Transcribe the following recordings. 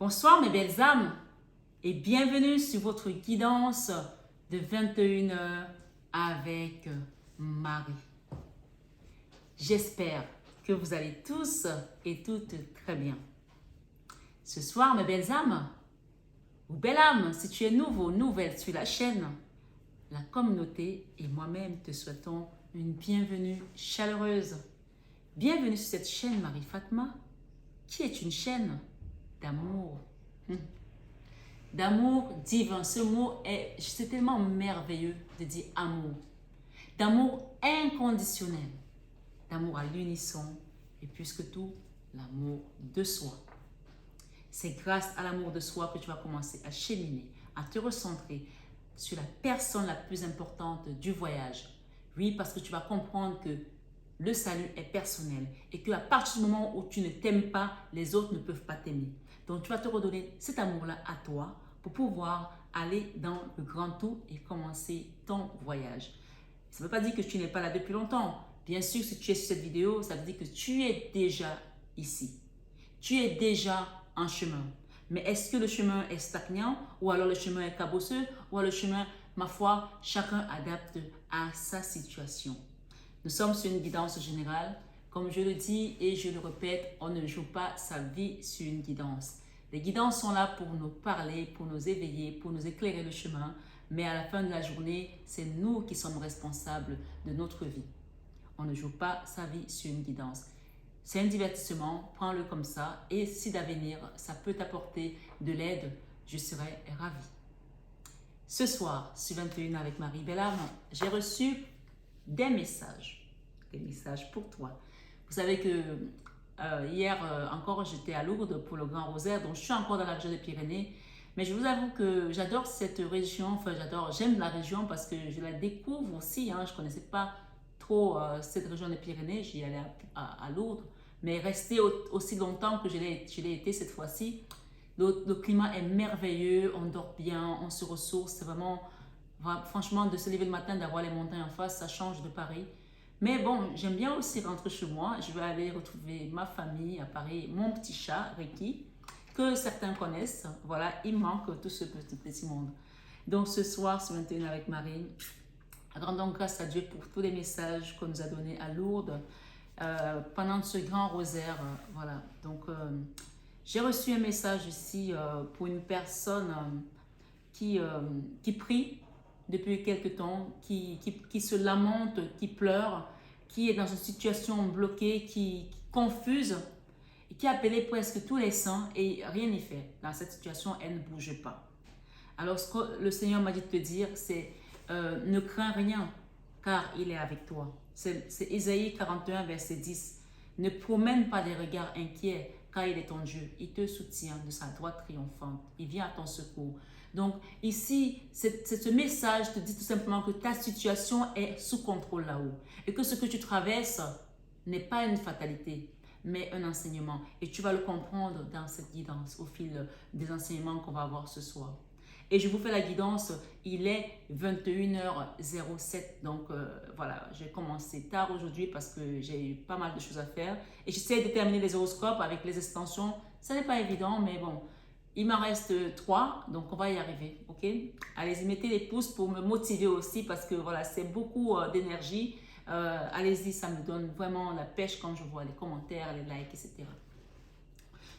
Bonsoir mes belles âmes et bienvenue sur votre guidance de 21h avec Marie. J'espère que vous allez tous et toutes très bien. Ce soir mes belles âmes, ou belle âme, si tu es nouveau, nouvelle sur la chaîne, la communauté et moi-même te souhaitons une bienvenue chaleureuse. Bienvenue sur cette chaîne Marie Fatma, qui est une chaîne d'amour. D'amour divin. Ce mot c'est tellement merveilleux de dire amour. D'amour inconditionnel. D'amour à l'unisson. Et plus que tout, l'amour de soi. C'est grâce à l'amour de soi que tu vas commencer à cheminer, à te recentrer sur la personne la plus importante du voyage. Oui, parce que tu vas comprendre que le salut est personnel et qu'à partir du moment où tu ne t'aimes pas, les autres ne peuvent pas t'aimer. Donc, tu vas te redonner cet amour-là à toi pour pouvoir aller dans le grand tout et commencer ton voyage. Ça ne veut pas dire que tu n'es pas là depuis longtemps. Bien sûr, si tu es sur cette vidéo, ça veut dire que tu es déjà ici. Tu es déjà en chemin. Mais est-ce que le chemin est stagnant ou alors le chemin est cabosseux ou alors le chemin, ma foi, chacun adapte à sa situation. Nous sommes sur une guidance générale. Comme je le dis et je le répète, on ne joue pas sa vie sur une guidance. Les guidances sont là pour nous parler, pour nous éveiller, pour nous éclairer le chemin. Mais à la fin de la journée, c'est nous qui sommes responsables de notre vie. On ne joue pas sa vie sur une guidance. C'est un divertissement, prends-le comme ça. Et si d'avenir, ça peut t'apporter de l'aide, je serai ravie. Ce soir, sur 21 avec Marie Bellam, j'ai reçu des messages pour toi. Vous savez que hier encore, j'étais à Lourdes pour le Grand Rosaire, donc je suis encore dans la région des Pyrénées. Mais je vous avoue que j'adore cette région, j'aime la région parce que je la découvre aussi. Je ne connaissais pas trop cette région des Pyrénées, j'y allais à Lourdes. Mais rester aussi longtemps que je l'ai été cette fois-ci, le climat est merveilleux, on dort bien, on se ressource, c'est vraiment... Franchement, de se lever le matin, d'avoir les montagnes en face, ça change de Paris. Mais bon, j'aime bien aussi rentrer chez moi. Je vais aller retrouver ma famille à Paris, mon petit chat, Ricky, que certains connaissent. Voilà, il manque tout ce petit monde. Donc ce soir, c'est 21 avec Marie. Rendons grâce à Dieu pour tous les messages qu'on nous a donnés à Lourdes pendant ce grand rosaire. Voilà, donc j'ai reçu un message ici pour une personne qui prie depuis quelque temps, qui se lamente, qui pleure, qui est dans une situation bloquée, qui confuse, et qui a appelé presque tous les saints et rien n'est fait. Dans cette situation, elle ne bouge pas. Alors, ce que le Seigneur m'a dit de te dire, c'est ne crains rien, car il est avec toi. C'est Ésaïe 41, verset 10. Ne promène pas des regards inquiets, car il est ton Dieu. Il te soutient de sa droite triomphante. Il vient à ton secours. Donc ici, ce message te dit tout simplement que ta situation est sous contrôle là-haut. Et que ce que tu traverses n'est pas une fatalité, mais un enseignement. Et tu vas le comprendre dans cette guidance au fil des enseignements qu'on va avoir ce soir. Et je vous fais la guidance, il est 21h07. Donc voilà, j'ai commencé tard aujourd'hui parce que j'ai eu pas mal de choses à faire. Et j'essaie de terminer les horoscopes avec les extensions. Ça n'est pas évident, mais bon. Il m'en reste 3, donc on va y arriver, ok? Allez-y, mettez les pouces pour me motiver aussi parce que voilà, c'est beaucoup d'énergie. Allez-y, ça me donne vraiment la pêche quand je vois les commentaires, les likes, etc.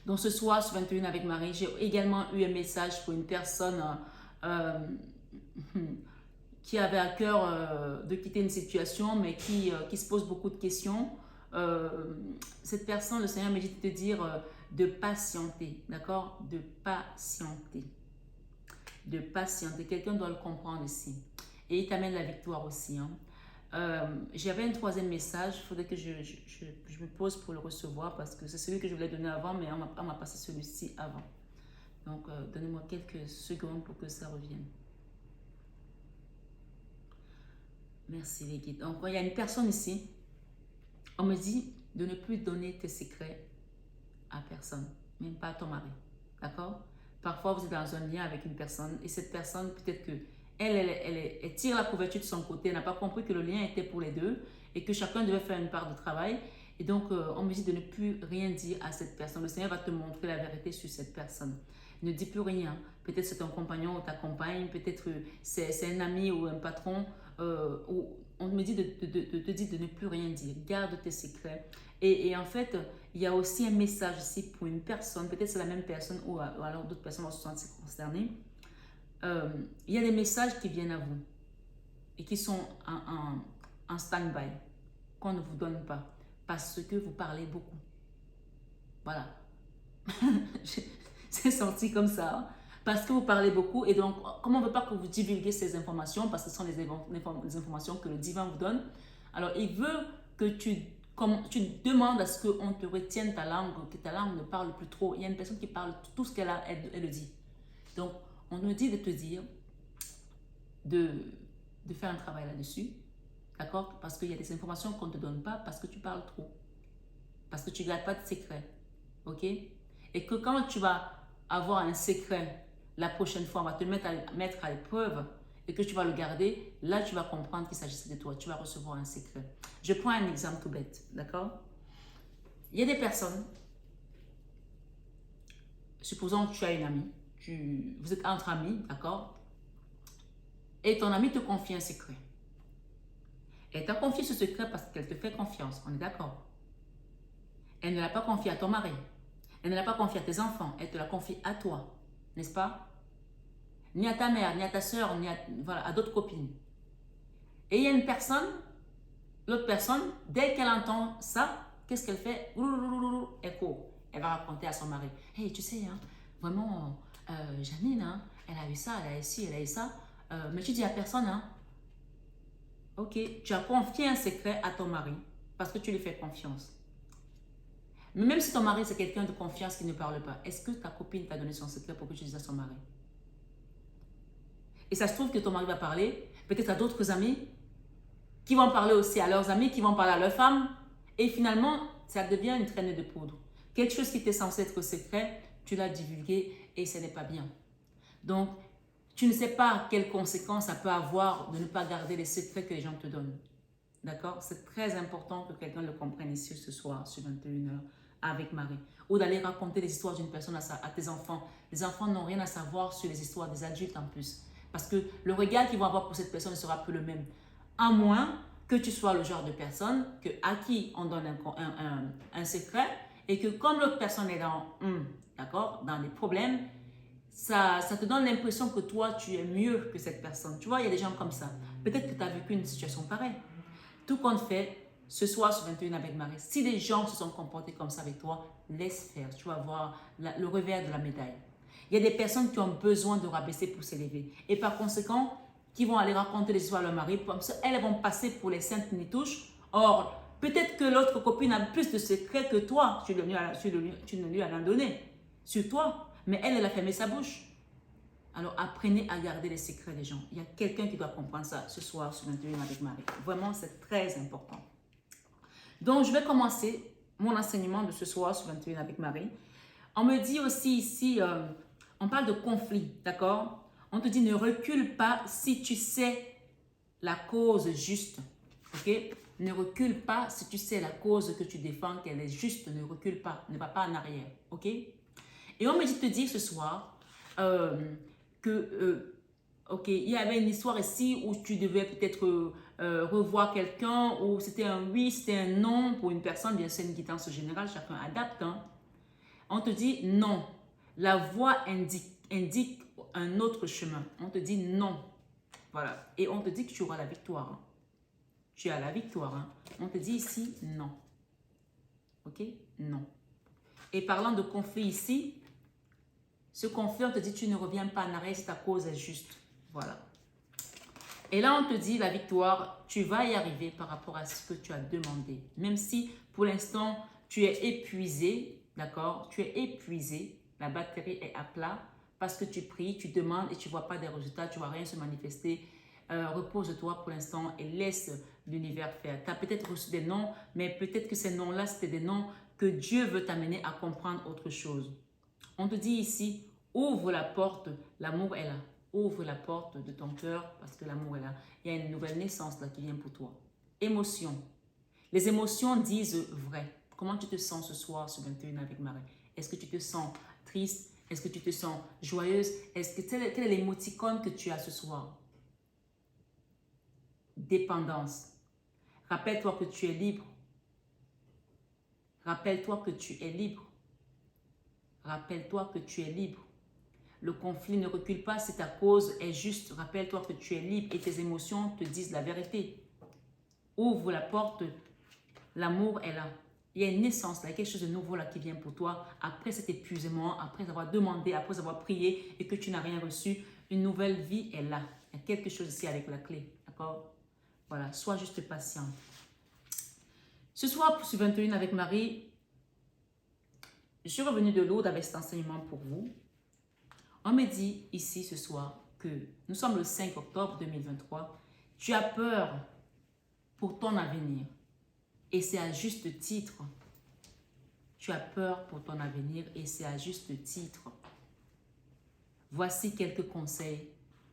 Donc ce soir, sur 21 avec Marie, j'ai également eu un message pour une personne qui avait à cœur de quitter une situation, mais qui se pose beaucoup de questions. Cette personne, le Seigneur m'a dit de te dire de patienter, d'accord? De patienter. De patienter. Quelqu'un doit le comprendre ici. Et il t'amène la victoire aussi. J'avais un troisième message. Il faudrait que je me pose pour le recevoir parce que c'est celui que je voulais donner avant, mais on m'a passé celui-ci avant. Donc, donnez-moi quelques secondes pour que ça revienne. Merci les guides. Donc, il y a une personne ici. On me dit de ne plus donner tes secrets à personne, même pas à ton mari. D'accord? Parfois, vous êtes dans un lien avec une personne et cette personne, peut-être que elle tire la couverture de son côté. Elle n'a pas compris que le lien était pour les deux et que chacun devait faire une part de travail. Et donc, on me dit de ne plus rien dire à cette personne. Le Seigneur va te montrer la vérité sur cette personne. Ne dis plus rien. Peut-être c'est ton compagnon ou ta compagne, peut-être c'est un ami ou un patron. Ou on me dit de te dire de ne plus rien dire. Garde tes secrets. Et en fait, il y a aussi un message ici pour une personne. Peut-être c'est la même personne ou alors d'autres personnes vont se sentir concernées. Il y a des messages qui viennent à vous et qui sont en stand-by, qu'on ne vous donne pas parce que vous parlez beaucoup. Voilà. C'est sorti comme ça. Hein. Parce que vous parlez beaucoup et donc, comme on ne veut pas que vous divulguez ces informations, parce que ce sont les informations que le divin vous donne, alors il veut que tu demandes à ce qu'on te retienne ta langue, que ta langue ne parle plus trop. Il y a une personne qui parle tout ce qu'elle a, elle le dit. Donc, on nous dit de te dire de faire un travail là-dessus, d'accord? Parce qu'il y a des informations qu'on ne te donne pas parce que tu parles trop, parce que tu ne gardes pas de secret, ok? Et que quand tu vas avoir un secret, la prochaine fois, on va te mettre à l'épreuve et que tu vas le garder, là, tu vas comprendre qu'il s'agissait de toi. Tu vas recevoir un secret. Je prends un exemple tout bête, d'accord? Il y a des personnes, supposons que tu as une amie, vous êtes entre amis, d'accord? Et ton amie te confie un secret. Elle t'a confié ce secret parce qu'elle te fait confiance, on est d'accord? Elle ne l'a pas confié à ton mari. Elle ne l'a pas confié à tes enfants. Elle te l'a confié à toi, n'est-ce pas? Ni à ta mère, ni à ta soeur, ni à d'autres copines. Et il y a une personne, l'autre personne, dès qu'elle entend ça, qu'est-ce qu'elle fait? Elle court. Elle va raconter à son mari. Hey, tu sais, hein, vraiment, Janine, hein, elle a eu ça, elle a eu ci, elle a eu ça. Mais tu dis à personne, hein. Ok, tu as confié un secret à ton mari parce que tu lui fais confiance. Mais même si ton mari, c'est quelqu'un de confiance qui ne parle pas, est-ce que ta copine t'a donné son secret pour que tu dises à son mari? Et ça se trouve que ton mari va parler, peut-être à d'autres amis, qui vont parler aussi à leurs amis, qui vont parler à leurs femmes. Et finalement, ça devient une traînée de poudre. Quelque chose qui était censé être secret, tu l'as divulgué et ce n'est pas bien. Donc, tu ne sais pas quelles conséquences ça peut avoir de ne pas garder les secrets que les gens te donnent. D'accord? C'est très important que quelqu'un le comprenne ici ce soir, sur 21h, avec Marie. Ou d'aller raconter les histoires d'une personne à tes enfants. Les enfants n'ont rien à savoir sur les histoires des adultes en plus. Parce que le regard qu'ils vont avoir pour cette personne ne sera plus le même. À moins que tu sois le genre de personne à qui on donne un secret et que comme l'autre personne est dans des problèmes, ça te donne l'impression que toi, tu es mieux que cette personne. Tu vois, il y a des gens comme ça. Peut-être que tu as vécu une situation pareille. Tout compte fait, ce soir sur 21 avec Marie, si des gens se sont comportés comme ça avec toi, laisse faire. Tu vas voir le revers de la médaille. Il y a des personnes qui ont besoin de rabaisser pour s'élever. Et par conséquent, qui vont aller raconter les histoires à leur mari, comme ça, elles vont passer pour les saintes nitouches. Or, peut-être que l'autre copine a plus de secrets que toi. Tu ne lui as rien donné sur toi. Mais elle a fermé sa bouche. Alors, apprenez à garder les secrets des gens. Il y a quelqu'un qui doit comprendre ça ce soir sur 21 avec Marie. Vraiment, c'est très important. Donc, je vais commencer mon enseignement de ce soir sur 21 avec Marie. On me dit aussi ici, on parle de conflit, d'accord? On te dit ne recule pas si tu sais la cause juste, ok? Ne recule pas si tu sais la cause que tu défends, qu'elle est juste, ne recule pas, ne va pas en arrière, ok? Et on me dit de te dire ce soir ok, il y avait une histoire ici où tu devais peut-être revoir quelqu'un, ou c'était un oui, c'était un non pour une personne, bien c'est une guidance générale, chacun adapte. Hein. On te dit non. La voie indique un autre chemin. On te dit non. Voilà. Et on te dit que tu auras la victoire. Hein. Tu as la victoire. Hein. On te dit ici non. Ok? Non. Et parlant de conflit ici, ce conflit, on te dit tu ne reviens pas en arrière si ta cause est juste. Voilà. Et là, on te dit la victoire, tu vas y arriver par rapport à ce que tu as demandé. Même si pour l'instant, tu es épuisé, d'accord? Tu es épuisé, la batterie est à plat parce que tu pries, tu demandes et tu ne vois pas des résultats, tu ne vois rien se manifester. Repose-toi pour l'instant et laisse l'univers faire. Tu as peut-être reçu des noms, mais peut-être que ces noms-là, c'était des noms que Dieu veut t'amener à comprendre autre chose. On te dit ici, ouvre la porte, l'amour est là. Ouvre la porte de ton cœur parce que l'amour est là. Il y a une nouvelle naissance là qui vient pour toi. Émotion. Les émotions disent vrai. Comment tu te sens ce soir, ce 21 avec Marie? Est-ce que tu te sens triste? Est-ce que tu te sens joyeuse? Quel est l'émoticône que tu as ce soir? Dépendance. Rappelle-toi que tu es libre. Rappelle-toi que tu es libre. Rappelle-toi que tu es libre. Le conflit ne recule pas si ta cause est juste. Rappelle-toi que tu es libre et tes émotions te disent la vérité. Ouvre la porte. L'amour est là. Il y a une naissance là, quelque chose de nouveau là qui vient pour toi après cet épuisement, après avoir demandé, après avoir prié et que tu n'as rien reçu. Une nouvelle vie est là. Il y a quelque chose ici avec la clé. D'accord? Voilà, sois juste patient. Ce soir, pour ce 21 avec Marie, je suis revenue de Lourdes avec cet enseignement pour vous. On me dit ici ce soir que nous sommes le 5 octobre 2023. Tu as peur pour ton avenir. Et c'est à juste titre. Tu as peur pour ton avenir et c'est à juste titre. Voici quelques conseils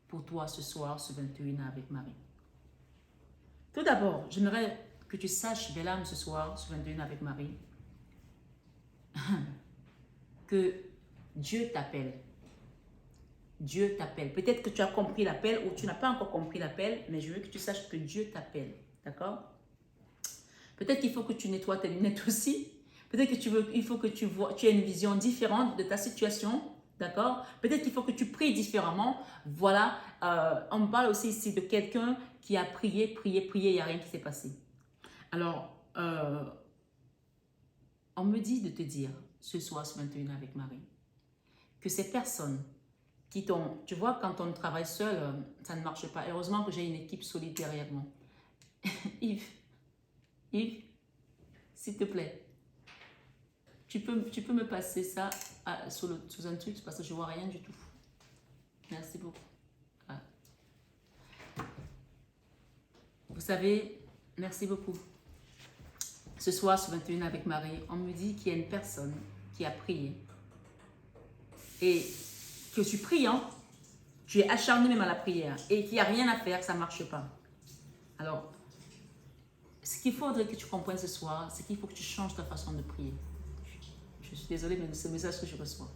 pour toi ce soir, ce 21 avec Marie. Tout d'abord, j'aimerais que tu saches, belle âme, ce soir, ce 21 avec Marie, que Dieu t'appelle. Dieu t'appelle. Peut-être que tu as compris l'appel ou tu n'as pas encore compris l'appel, mais je veux que tu saches que Dieu t'appelle. D'accord? Peut-être qu'il faut que tu nettoies tes lunettes aussi. Peut-être qu'il faut que tu aies une vision différente de ta situation. D'accord? Peut-être qu'il faut que tu pries différemment. Voilà. On parle aussi ici de quelqu'un qui a prié, prié, prié, il n'y a rien qui s'est passé. Alors, on me dit de te dire, ce soir, ce 21 avec Marie, que ces personnes qui t'ont... Tu vois, quand on travaille seul, ça ne marche pas. Heureusement que j'ai une équipe solide derrière moi. Yves, s'il te plaît, tu peux me passer ça sous un truc parce que je ne vois rien du tout. Merci beaucoup. Ah. Vous savez, merci beaucoup. Ce soir, ce 21 avec Marie, on me dit qu'il y a une personne qui a prié et que tu pries, hein, tu es acharné même à la prière et qu'il n'y a rien à faire, que ça ne marche pas. Alors, ce qu'il faudrait que tu comprennes ce soir, c'est qu'il faut que tu changes ta façon de prier. Je suis désolée, mais c'est le message que je reçois.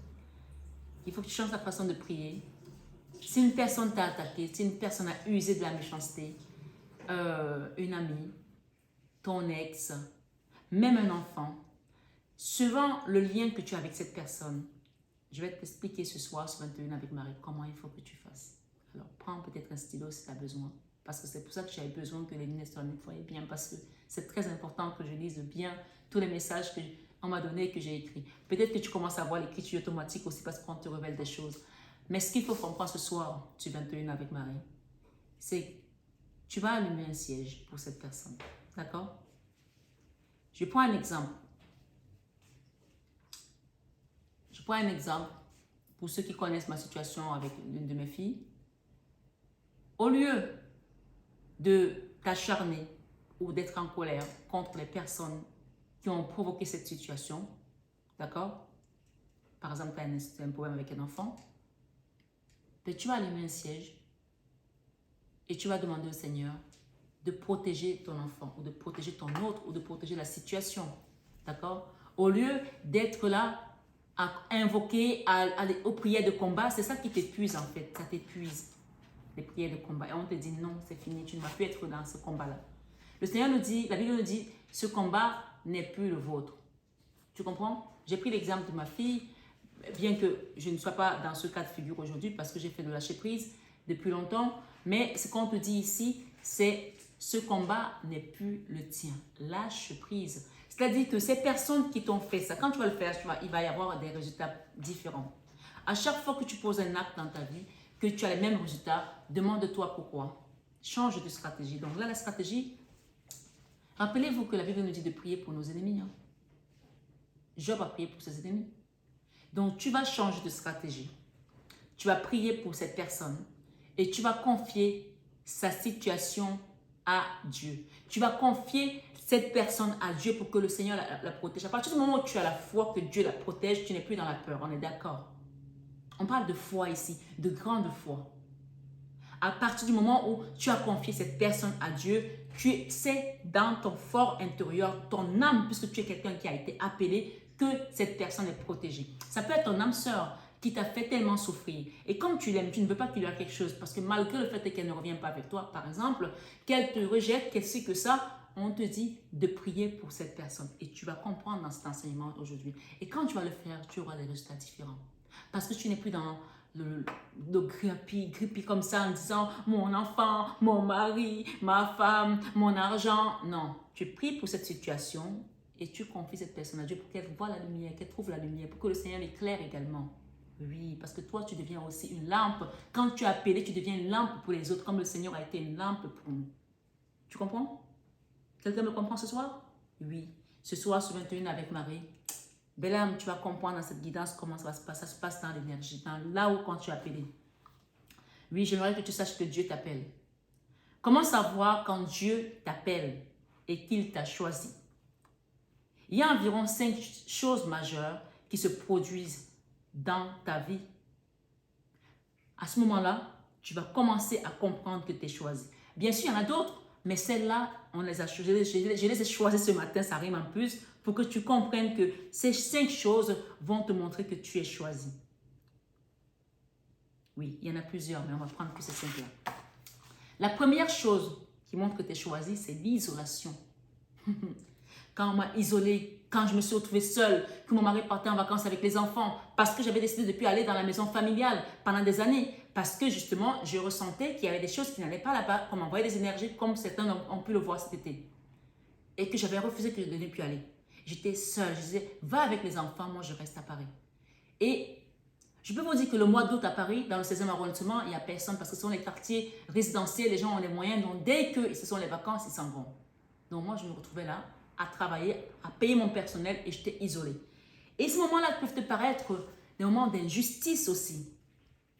Il faut que tu changes ta façon de prier. Si une personne t'a attaqué, si une personne a usé de la méchanceté, une amie, ton ex, même un enfant, suivant le lien que tu as avec cette personne, je vais t'expliquer ce soir, ce 21 avec Marie, comment il faut que tu fasses. Alors, prends peut-être un stylo si tu as besoin. Parce que c'est pour ça que j'avais besoin que les lunettes soient nettoyées bien. Parce que c'est très important que je lise bien tous les messages qu'on m'a donnés et que j'ai écrits. Peut-être que tu commences à voir l'écriture automatique aussi parce qu'on te révèle des choses. Mais ce qu'il faut comprendre ce soir, du 21 avec Marie, c'est que tu vas allumer un siège pour cette personne. D'accord? Je prends un exemple. Je prends un exemple pour ceux qui connaissent ma situation avec l'une de mes filles. Au lieu de t'acharner ou d'être en colère contre les personnes qui ont provoqué cette situation, d'accord? Par exemple, tu as un problème avec un enfant, tu vas allumer un siège et tu vas demander au Seigneur de protéger ton enfant ou de protéger ton autre ou de protéger la situation, d'accord? Au lieu d'être là à invoquer, à aller aux prières de combat, c'est ça qui t'épuise en fait, ça t'épuise, les prières de combat. Et on te dit non, c'est fini, tu ne vas plus être dans ce combat-là. Le Seigneur nous dit, la Bible nous dit, ce combat n'est plus le vôtre. Tu comprends? J'ai pris l'exemple de ma fille, bien que je ne sois pas dans ce cas de figure aujourd'hui parce que j'ai fait de lâcher prise depuis longtemps, mais ce qu'on te dit ici, c'est ce combat n'est plus le tien. Lâche prise. C'est-à-dire que ces personnes qui t'ont fait ça, quand tu vas le faire, il va y avoir des résultats différents. À chaque fois que tu poses un acte dans ta vie, que tu as les mêmes résultats, demande-toi pourquoi. Change de stratégie. Donc là, la stratégie, rappelez-vous que la Bible nous dit de prier pour nos ennemis. Hein. Job a prié pour ses ennemis. Donc tu vas changer de stratégie. Tu vas prier pour cette personne et tu vas confier sa situation à Dieu. Tu vas confier cette personne à Dieu pour que le Seigneur la protège. À partir du moment où tu as la foi que Dieu la protège, tu n'es plus dans la peur. On est d'accord? On parle de foi ici, de grande foi. À partir du moment où tu as confié cette personne à Dieu, C'est dans ton fort intérieur, ton âme, puisque tu es quelqu'un qui a été appelé, que cette personne est protégée. Ça peut être ton âme sœur qui t'a fait tellement souffrir. Et comme tu l'aimes, tu ne veux pas qu'il lui arrive quelque chose, parce que malgré le fait qu'elle ne revienne pas avec toi, par exemple, qu'elle te rejette, qu'elle sait que ça, on te dit de prier pour cette personne. Et tu vas comprendre dans cet enseignement aujourd'hui. Et quand tu vas le faire, tu auras des résultats différents. Parce que tu n'es plus dans le grippy comme ça en disant mon enfant, mon mari, ma femme, mon argent. Non, tu pries pour cette situation et tu confies cette personne à Dieu pour qu'elle voie la lumière, qu'elle trouve la lumière, pour que le Seigneur l'éclaire également. Oui, parce que toi, tu deviens aussi une lampe. Quand tu es appelé, tu deviens une lampe pour les autres, comme le Seigneur a été une lampe pour nous. Tu comprends? Quelqu'un me comprend ce soir? Oui. Ce soir, sur 21 avec Marie, belle âme, tu vas comprendre dans cette guidance comment ça va se passer. Ça se passe dans l'énergie, dans là où quand tu es appelé. Oui, j'aimerais que tu saches que Dieu t'appelle. Comment savoir quand Dieu t'appelle et qu'il t'a choisi? Il y a environ 5 choses majeures qui se produisent dans ta vie. À ce moment-là, tu vas commencer à comprendre que tu es choisi. Bien sûr, il y en a d'autres, mais celles-là, je les ai choisies ce matin, ça rime en plus, pour que tu comprennes que ces 5 choses vont te montrer que tu es choisi. Oui, il y en a plusieurs, mais on va prendre que ces 5-là. La première chose qui montre que tu es choisi, c'est l'isolation. Quand on m'a isolée, quand je me suis retrouvée seule, que mon mari partait en vacances avec les enfants, parce que j'avais décidé de ne plus aller dans la maison familiale pendant des années, parce que justement, je ressentais qu'il y avait des choses qui n'allaient pas là-bas, qu'on m'envoyait des énergies, comme certains ont pu le voir cet été. Et que j'avais refusé que je ne devais plus aller. J'étais seule, je disais, va avec les enfants, moi je reste à Paris. Et je peux vous dire que le mois d'août à Paris, dans le 16e arrondissement, il n'y a personne, parce que ce sont les quartiers résidentiels, les gens ont les moyens, donc dès que ce sont les vacances, ils s'en vont. Donc moi, je me retrouvais là, à travailler, à payer mon personnel et j'étais isolée. Et ces moments-là peuvent te paraître des moments d'injustice aussi.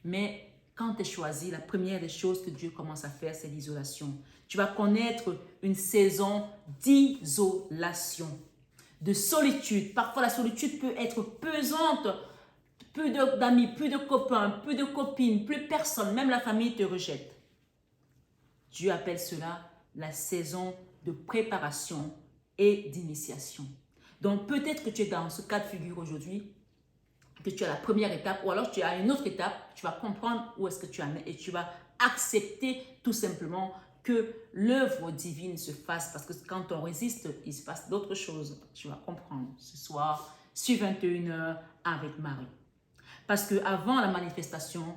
Mais quand tu es choisi, la première des choses que Dieu commence à faire, c'est l'isolation. Tu vas connaître une saison d'isolation, de solitude. Parfois, la solitude peut être pesante. Plus d'amis, plus de copains, plus de copines, plus personne, même la famille te rejette. Dieu appelle cela la saison de préparation et d'initiation. Donc peut-être que tu es dans ce cas de figure aujourd'hui, que tu as la première étape ou alors tu as une autre étape, tu vas comprendre où est-ce que tu en es et tu vas accepter tout simplement que l'œuvre divine se fasse parce que quand on résiste, il se passe d'autres choses. Tu vas comprendre ce soir sur 21h avec Marie. Parce qu'avant la manifestation,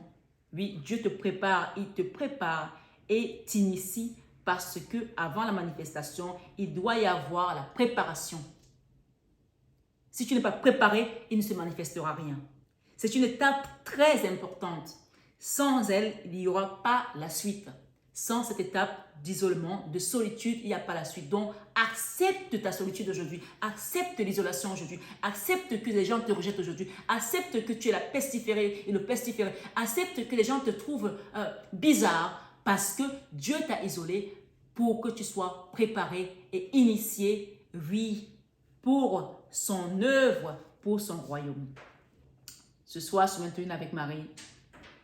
oui, Dieu te prépare, il te prépare et t'initie parce qu'avant la manifestation, il doit y avoir la préparation. Si tu n'es pas préparé, il ne se manifestera rien. C'est une étape très importante. Sans elle, il n'y aura pas la suite. Sans cette étape d'isolement, de solitude, il n'y a pas la suite. Donc, accepte ta solitude aujourd'hui. Accepte l'isolation aujourd'hui. Accepte que les gens te rejettent aujourd'hui. Accepte que tu es la pestiférée et le pestiféré. Accepte que les gens te trouvent bizarre parce que Dieu t'a isolé pour que tu sois préparé et initié, oui, pour son œuvre, pour son royaume. Ce soir, sur 21 avec Marie,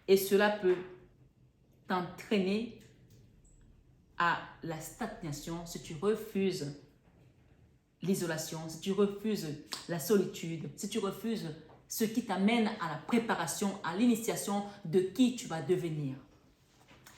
et cela peut t'entraîner à la stagnation si tu refuses l'isolation, si tu refuses la solitude, si tu refuses ce qui t'amène à la préparation, à l'initiation de qui tu vas devenir.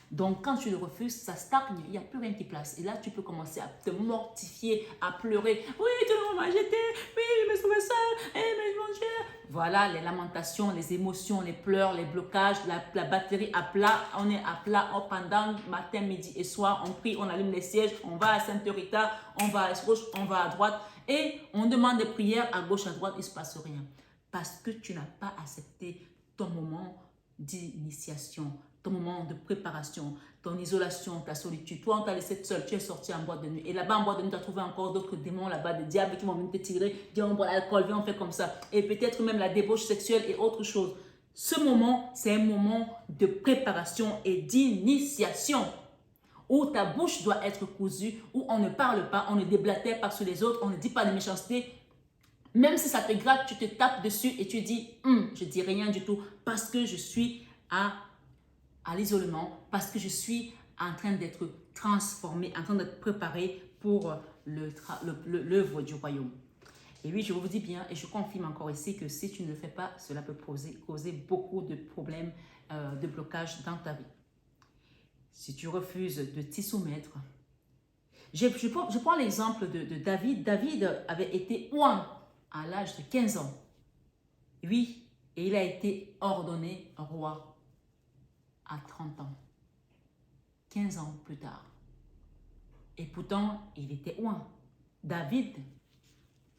Donc, quand tu le refuses, ça stagne, il n'y a plus rien qui place. Et là, tu peux commencer à te mortifier, à pleurer. Oui, tout le monde m'a jeté. Oui, je me trouvais seule. Eh, mais mon Dieu. Voilà, les lamentations, les émotions, les pleurs, les blocages, la batterie à plat. On est à plat pendant matin, midi et soir. On prie, on allume les sièges, on va à Sainte-Rita, on va à gauche, on va à droite. Et on demande des prières à gauche, à droite, il ne se passe rien. Parce que tu n'as pas accepté ton moment d'initiation, ton moment de préparation, ton isolation, ta solitude. Toi, on t'a laissé seul, tu es sorti en boîte de nuit. Et là-bas, en boîte de nuit, tu as trouvé encore d'autres démons là-bas, des diables qui vont venir te tirer, dire on boit l'alcool, viens, on fait comme ça. Et peut-être même la débauche sexuelle et autre chose. Ce moment, c'est un moment de préparation et d'initiation où ta bouche doit être cousue, où on ne parle pas, on ne déblatère pas sur les autres, on ne dit pas de méchanceté. Même si ça te gratte, tu te tapes dessus et tu dis je dis rien du tout parce que je suis à l'isolement, parce que je suis en train d'être transformé, en train d'être préparé pour l'œuvre du royaume. Et oui, je vous dis bien, et je confirme encore ici que si tu ne le fais pas, cela peut causer beaucoup de problèmes, de blocage dans ta vie. Si tu refuses de t'y soumettre, je prends l'exemple de David. David avait été oint à l'âge de 15 ans. Oui, et il a été ordonné roi à 30 ans. 15 ans plus tard. Et pourtant, il était oint. David,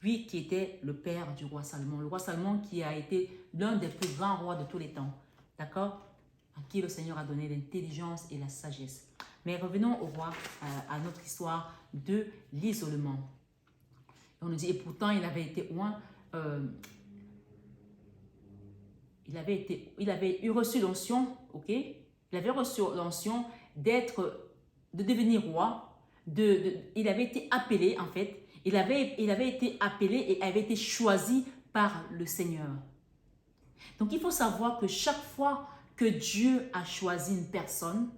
lui qui était le père du roi Salomon. Le roi Salomon qui a été l'un des plus grands rois de tous les temps. D'accord? À qui le Seigneur a donné l'intelligence et la sagesse. Mais revenons au roi, à notre histoire de l'isolement. On nous dit, et pourtant il avait été oint, il avait eu reçu l'onction, ok? Il avait reçu l'onction de devenir roi. Il avait été appelé, en fait, il avait été appelé et avait été choisi par le Seigneur. Donc, il faut savoir que chaque fois que Dieu a choisi une personne,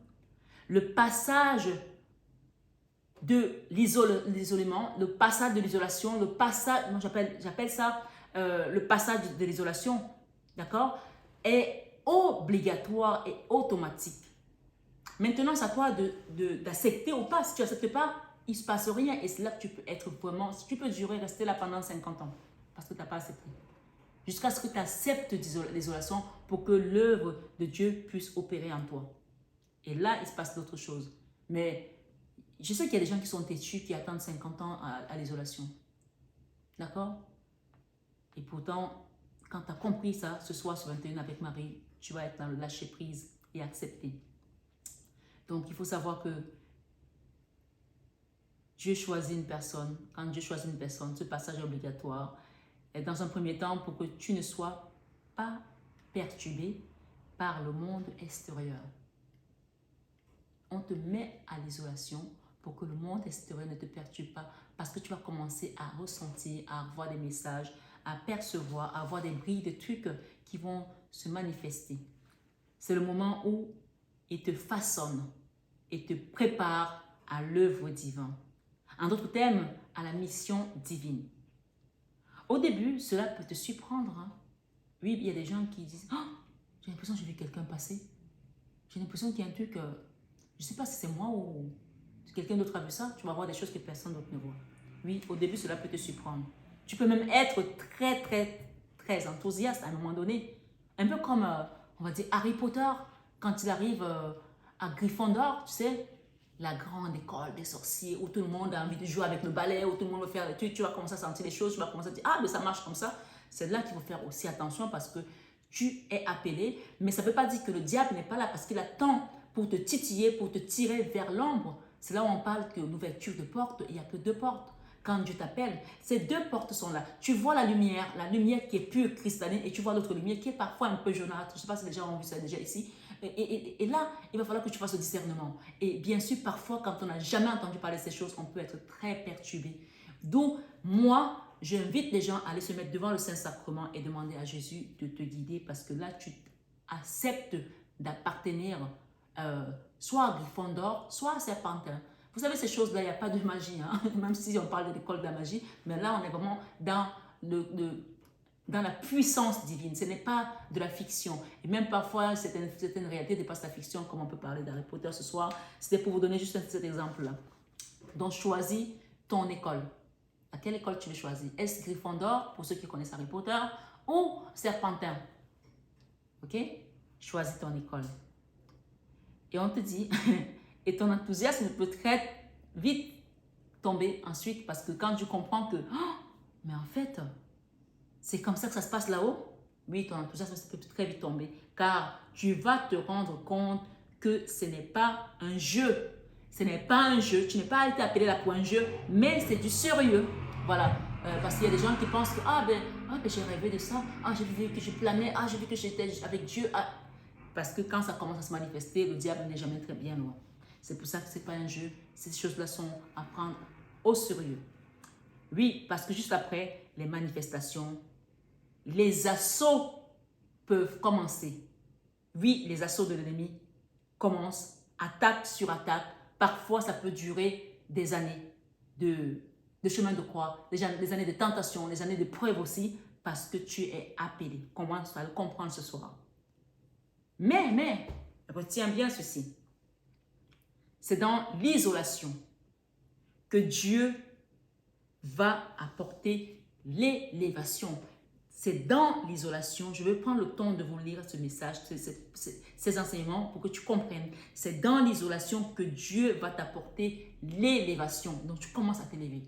le passage de l'isolement, le passage de l'isolation, moi j'appelle ça le passage de l'isolation, d'accord, est obligatoire et automatique. Maintenant, c'est à toi d'accepter ou pas. Si tu n'acceptes pas, il ne se passe rien. Et c'est là que tu peux être vraiment, tu peux durer, rester là pendant 50 ans. Parce que tu n'as pas accepté. Jusqu'à ce que tu acceptes l'isolation pour que l'œuvre de Dieu puisse opérer en toi. Et là, il se passe d'autres choses. Mais je sais qu'il y a des gens qui sont têtus, qui attendent 50 ans à l'isolation. D'accord? Et pourtant, quand tu as compris ça, ce soir sur 21 avec Marie, tu vas être dans le lâcher-prise et accepter. Donc, il faut savoir que Dieu choisit une personne. Quand Dieu choisit une personne, ce passage est obligatoire. Et dans un premier temps, pour que tu ne sois pas perturbé par le monde extérieur. On te met à l'isolation pour que le monde extérieur ne te perturbe pas. Parce que tu vas commencer à ressentir, à avoir des messages, à percevoir, à avoir des brilles de trucs qui vont se manifester. C'est le moment où il te façonne et te prépare à l'œuvre divine. En d'autres termes, à la mission divine. Au début, cela peut te surprendre. Hein? Oui, il y a des gens qui disent « Oh, j'ai l'impression que j'ai vu quelqu'un passer. J'ai l'impression qu'il y a un truc, je ne sais pas si c'est moi ou si quelqu'un d'autre a vu ça. » Tu vas voir des choses que personne d'autre ne voit. Oui, au début, cela peut te surprendre. Tu peux même être très, très, très enthousiaste à un moment donné. Un peu comme, on va dire, Harry Potter, quand il arrive à Gryffondor, tu sais, la grande école des sorciers, où tout le monde a envie de jouer avec le balai, où tout le monde veut faire des trucs, tu vas commencer à sentir les choses, tu vas commencer à dire, ah, mais ça marche comme ça. C'est là qu'il faut faire aussi attention parce que tu es appelé, mais ça ne veut pas dire que le diable n'est pas là parce qu'il attend pour te titiller, pour te tirer vers l'ombre. C'est là où on parle que l'ouverture de porte, il n'y a que 2 portes. Quand Dieu t'appelle, ces 2 portes sont là. Tu vois la lumière qui est pure, cristalline, et tu vois l'autre lumière qui est parfois un peu jaunâtre. Je ne sais pas si les gens ont vu ça déjà ici. Et là, il va falloir que tu fasses le discernement. Et bien sûr, parfois, quand on n'a jamais entendu parler de ces choses, on peut être très perturbé. Donc, moi, j'invite les gens à aller se mettre devant le Saint-Sacrement et demander à Jésus de te guider parce que là, tu acceptes d'appartenir soit à Gryffondor, soit à Serpentin. Vous savez, ces choses-là, il n'y a pas de magie, hein? Même si on parle de l'école de la magie, mais là, on est vraiment dans la puissance divine. Ce n'est pas de la fiction. Et même parfois, certaines réalités dépassent la fiction, comme on peut parler d'Harry Potter ce soir. C'était pour vous donner juste cet exemple-là. Donc, choisis ton école. À quelle école tu veux choisir? Est-ce Gryffondor, pour ceux qui connaissent Harry Potter, ou Serpentin? Ok? Choisis ton école. Et on te dit, et ton enthousiasme peut très vite tomber ensuite, parce que quand tu comprends que, oh, mais en fait, c'est comme ça que ça se passe là-haut, oui, ton enthousiasme peut très vite tomber, car tu vas te rendre compte que ce n'est pas un jeu. Ce n'est pas un jeu, tu n'es pas été appelé là pour un jeu, mais c'est du sérieux. Voilà, parce qu'il y a des gens qui pensent que, j'ai rêvé de ça, j'ai vu que je planais, j'ai vu que j'étais avec Dieu. Parce que quand ça commence à se manifester, le diable n'est jamais très bien loin. C'est pour ça que ce n'est pas un jeu. Ces choses-là sont à prendre au sérieux. Oui, parce que juste après, les manifestations, les assauts peuvent commencer. Oui, les assauts de l'ennemi commencent attaque sur attaque. Parfois, ça peut durer des années de chemin de croix, des années de tentation, des années de preuve aussi, parce que tu es appelé. Commence à le comprendre ce soir. Mais, retiens bien ceci. C'est dans l'isolation que Dieu va apporter l'élévation. C'est dans l'isolation, je vais prendre le temps de vous lire ce message, ces enseignements pour que tu comprennes. C'est dans l'isolation que Dieu va t'apporter l'élévation. Donc tu commences à t'élever.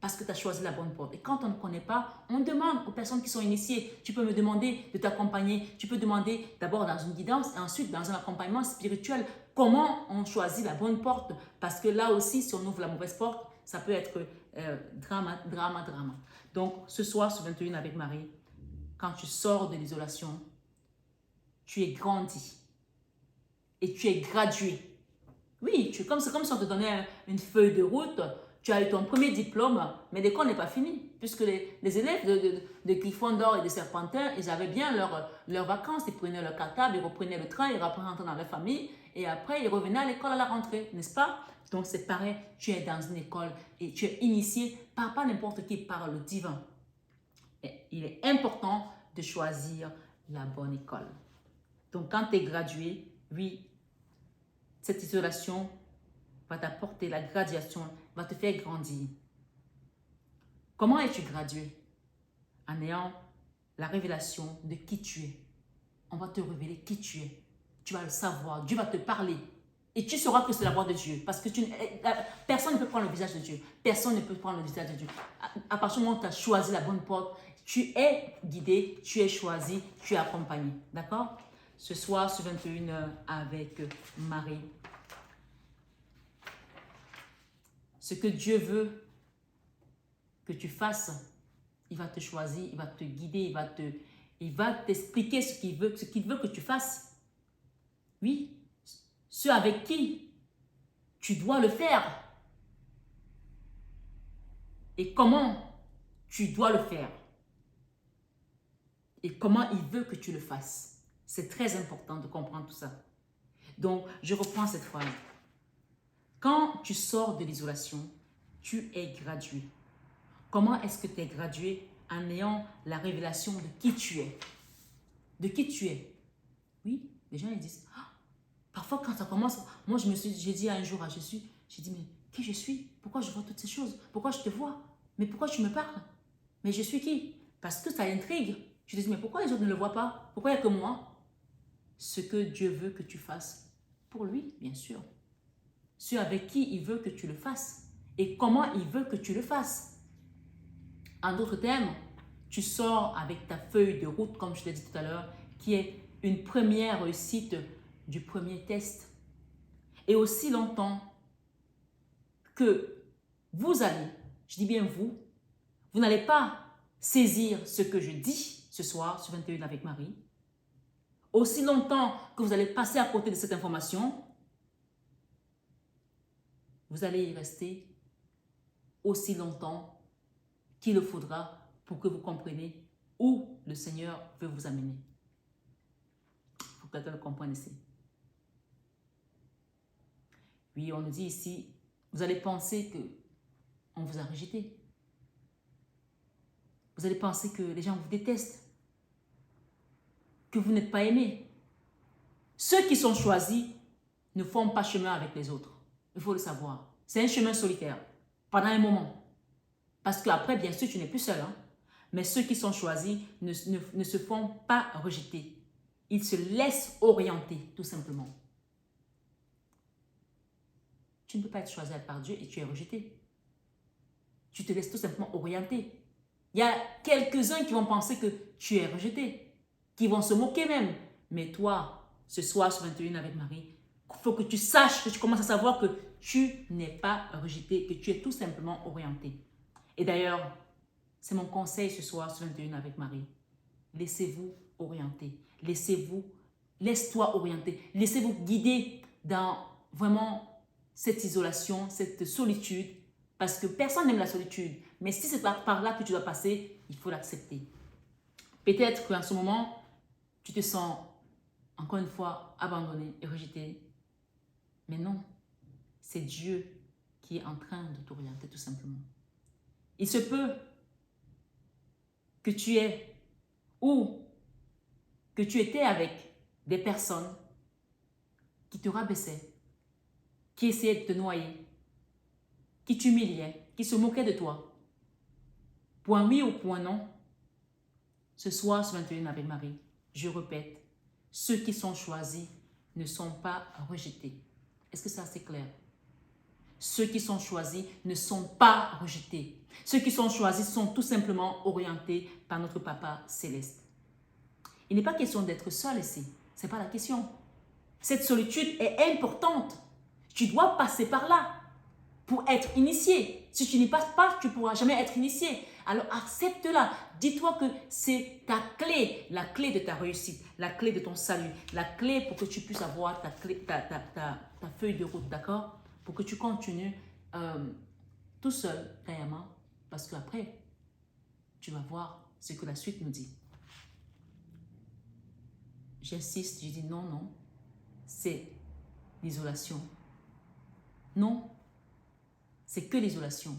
Parce que tu as choisi la bonne porte. Et quand on ne connaît pas, on demande aux personnes qui sont initiées. Tu peux me demander de t'accompagner. Tu peux demander d'abord dans une guidance et ensuite dans un accompagnement spirituel. Comment on choisit la bonne porte? Parce que là aussi, si on ouvre la mauvaise porte, ça peut être drama. Donc, ce soir, sur 21 avec Marie, quand tu sors de l'isolation, tu es grandi et tu es gradué. Oui, c'est comme si on te donnait une feuille de route. Tu as eu ton premier diplôme, mais l'école n'est pas finie. Puisque les élèves de Gryffondor et de Serpentard, ils avaient bien leurs vacances. Ils prenaient leur cartable, ils reprenaient le train, ils rentraient dans leur famille. Et après, ils revenaient à l'école à la rentrée, n'est-ce pas? Donc, c'est pareil. Tu es dans une école et tu es initié par pas n'importe qui, par le divin. Et il est important de choisir la bonne école. Donc, quand tu es gradué, oui, cette isolation va t'apporter la graduation, va te faire grandir. Comment es-tu gradué? En ayant la révélation de qui tu es. On va te révéler qui tu es. Tu vas le savoir, Dieu va te parler. Et tu sauras que c'est la voix de Dieu. Parce que personne ne peut prendre le visage de Dieu. Personne ne peut prendre le visage de Dieu. À partir du moment où tu as choisi la bonne porte, tu es guidé, tu es choisi, tu es accompagné. D'accord? Ce soir, sur 21h avec Marie. Ce que Dieu veut que tu fasses, il va te choisir, il va te guider, il va t'expliquer ce qu'il veut que tu fasses. Oui, ce avec qui tu dois le faire et comment tu dois le faire et comment il veut que tu le fasses. C'est très important de comprendre tout ça. Donc, je reprends cette phrase. Quand tu sors de l'isolation, tu es gradué. Comment est-ce que tu es gradué? En ayant la révélation de qui tu es. De qui tu es. Oui, les gens ils disent, ah, parfois quand ça commence, moi j'ai dit un jour à Jésus, j'ai dit, mais qui je suis? Pourquoi je vois toutes ces choses? Pourquoi je te vois? Mais pourquoi tu me parles? Mais je suis qui? Parce que ça intrigue. Je te dis, mais pourquoi les autres ne le voient pas? Pourquoi il n'y a que moi? Ce que Dieu veut que tu fasses. Pour lui, bien sûr. Ce avec qui il veut que tu le fasses. Et comment il veut que tu le fasses. En d'autres termes, tu sors avec ta feuille de route, comme je l'ai dit tout à l'heure, qui est une première réussite du premier test. Et aussi longtemps que vous allez, je dis bien vous n'allez pas saisir ce que je dis ce soir sur 21 avec Marie. Aussi longtemps que vous allez passer à côté de cette information, vous allez y rester aussi longtemps qu'il le faudra pour que vous compreniez où le Seigneur veut vous amener. Il faut que quelqu'un le comprenne ici. Oui, on nous dit ici, vous allez penser qu'on vous a rejeté. Vous allez penser que les gens vous détestent, que vous n'êtes pas aimé. Ceux qui sont choisis ne font pas chemin avec les autres. Il faut le savoir. C'est un chemin solitaire, pendant un moment. Parce qu'après, bien sûr, tu n'es plus seul. Hein? Mais ceux qui sont choisis ne se font pas rejeter. Ils se laissent orienter, tout simplement. Tu ne peux pas être choisi par Dieu et tu es rejeté. Tu te laisses tout simplement orienter. Il y a quelques-uns qui vont penser que tu es rejeté, qui vont se moquer même. Mais toi, ce soir sur 21 avec Marie, il faut que tu saches, que tu commences à savoir que tu n'es pas rejeté, que tu es tout simplement orienté. Et d'ailleurs, c'est mon conseil ce soir sur 21 avec Marie. Laissez-vous orienter. Laisse-toi orienter. Laissez-vous guider dans vraiment cette isolation, cette solitude. Parce que personne n'aime la solitude. Mais si c'est par là que tu dois passer, il faut l'accepter. Peut-être qu'en ce moment, tu te sens, encore une fois, abandonné et rejeté. Mais non, c'est Dieu qui est en train de t'orienter tout simplement. Il se peut que tu aies ou que tu étais avec des personnes qui te rabaissaient, qui essayaient de te noyer, qui t'humiliaient, qui se moquaient de toi. Point oui ou point non, ce soir sur 21 avec Marie, je répète, ceux qui sont choisis ne sont pas rejetés. Est-ce que ça c'est clair? Ceux qui sont choisis ne sont pas rejetés. Ceux qui sont choisis sont tout simplement orientés par notre Papa céleste. Il n'est pas question d'être seul ici. Ce n'est pas la question. Cette solitude est importante. Tu dois passer par là pour être initié. Si tu n'y passes pas, tu ne pourras jamais être initié. Alors accepte-la. Dis-toi que c'est ta clé, la clé de ta réussite, la clé de ton salut, la clé pour que tu puisses avoir ta feuille de route, d'accord? Pour que tu continues tout seul, carrément, parce qu'après, tu vas voir ce que la suite nous dit. J'insiste, je dis non, non, c'est l'isolation. Non, c'est que l'isolation.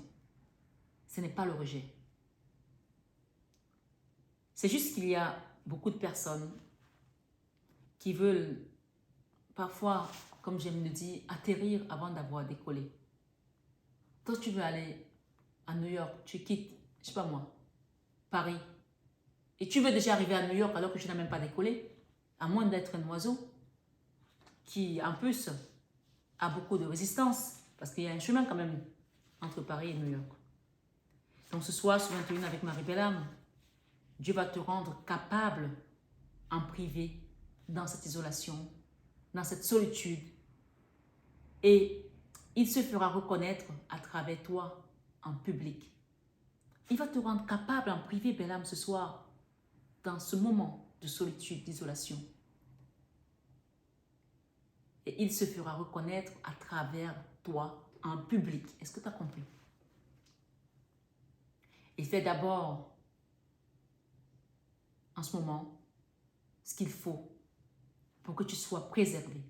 Ce n'est pas le rejet. C'est juste qu'il y a beaucoup de personnes qui veulent parfois, comme j'aime le dire, atterrir avant d'avoir décollé. Toi, tu veux aller à New York, tu quittes, je ne sais pas moi, Paris, et tu veux déjà arriver à New York alors que tu n'as même pas décollé, à moins d'être un oiseau qui, en plus, a beaucoup de résistance, parce qu'il y a un chemin quand même entre Paris et New York. Donc ce soir, sur 21 avec Marie-Belle-Âme, Dieu va te rendre capable en privé, dans cette isolation, dans cette solitude. Et il se fera reconnaître à travers toi en public. Il va te rendre capable en privé, belle âme, ce soir, dans ce moment de solitude, d'isolation. Et il se fera reconnaître à travers toi en public. Est-ce que tu as compris? Il fait d'abord, en ce moment, ce qu'il faut pour que tu sois préservé,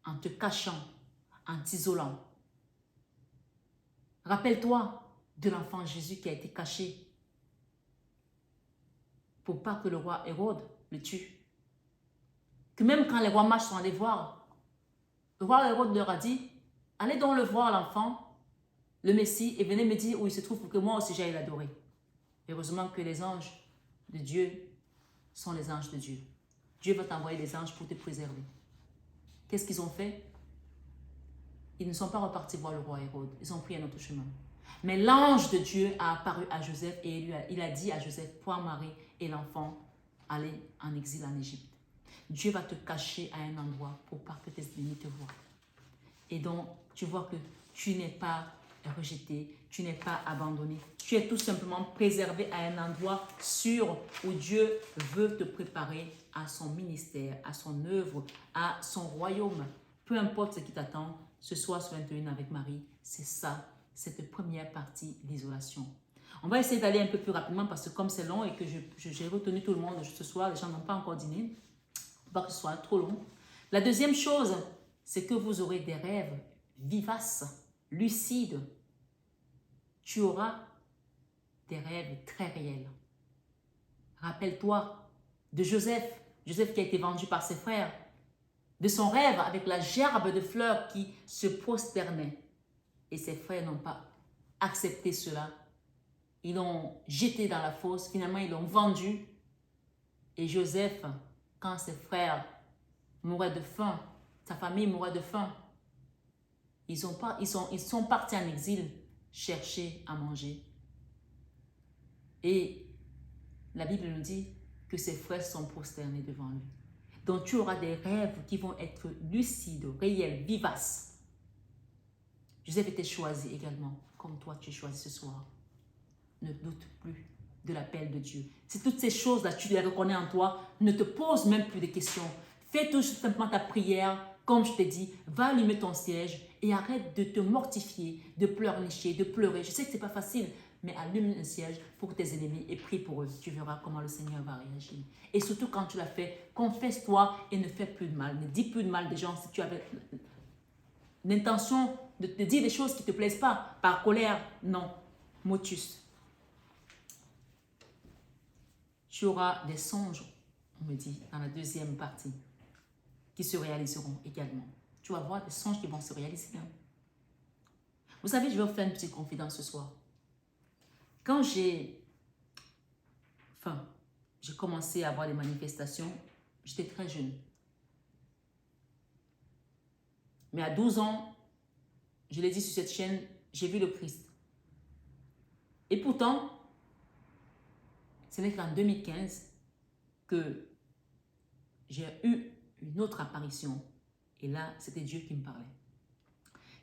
en te cachant, en t'isolant. Rappelle-toi de l'enfant Jésus qui a été caché pour pas que le roi Hérode le tue. Que même quand les rois mages sont allés voir, le roi Hérode leur a dit, allez donc le voir l'enfant, le Messie, et venez me dire où il se trouve pour que moi aussi j'aille l'adorer. Heureusement que les anges de Dieu sont les anges de Dieu. Dieu va t'envoyer des anges pour te préserver. Qu'est-ce qu'ils ont fait? Ils ne sont pas repartis voir le roi Hérode. Ils ont pris un autre chemin. Mais l'ange de Dieu a apparu à Joseph et il a dit à Joseph, prends Marie et l'enfant, allez en exil en Égypte. Dieu va te cacher à un endroit pour pas que tes ennemis te voient. Et donc, tu vois que tu n'es pas rejeté, tu n'es pas abandonné. Tu es tout simplement préservé à un endroit sûr où Dieu veut te préparer à son ministère, à son œuvre, à son royaume. Peu importe ce qui t'attend, ce soir sur 21 avec Marie, c'est ça, cette première partie d'isolation. On va essayer d'aller un peu plus rapidement parce que comme c'est long et que j'ai retenu tout le monde ce soir, les gens n'ont pas encore dîné, pas que ce soit trop long. La deuxième chose, c'est que vous aurez des rêves vivaces, lucides. Tu auras des rêves très réels. Rappelle-toi de Joseph qui a été vendu par ses frères, de son rêve avec la gerbe de fleurs qui se prosternait. Et ses frères n'ont pas accepté cela. Ils l'ont jeté dans la fosse. Finalement, ils l'ont vendu. Et Joseph, quand ses frères mouraient de faim, sa famille mourait de faim, ils sont partis en exil chercher à manger. Et la Bible nous dit que ses frères sont prosternés devant lui. Donc tu auras des rêves qui vont être lucides, réels, vivaces. Joseph était choisi également, comme toi tu es choisi ce soir. Ne doute plus de l'appel de Dieu. Si toutes ces choses-là, tu les reconnais en toi, ne te pose même plus de questions. Fais tout simplement ta prière, comme je t'ai dit, va allumer ton siège et arrête de te mortifier, de pleurnicher, de pleurer. Je sais que ce n'est pas facile, mais allume un siège pour tes ennemis et prie pour eux. Tu verras comment le Seigneur va réagir. Et surtout quand tu l'as fait, confesse-toi et ne fais plus de mal. Ne dis plus de mal des gens si tu avais d'intention de te dire des choses qui ne te plaisent pas, par colère, non. Motus. Tu auras des songes, on me dit, dans la deuxième partie, qui se réaliseront également. Tu vas voir des songes qui vont se réaliser. Hein. Vous savez, je vais vous faire une petite confidence ce soir. Quand j'ai commencé à avoir des manifestations, j'étais très jeune. Mais à 12 ans, je l'ai dit sur cette chaîne, j'ai vu le Christ. Et pourtant, ce n'est qu'en 2015 que j'ai eu une autre apparition. Et là, c'était Dieu qui me parlait.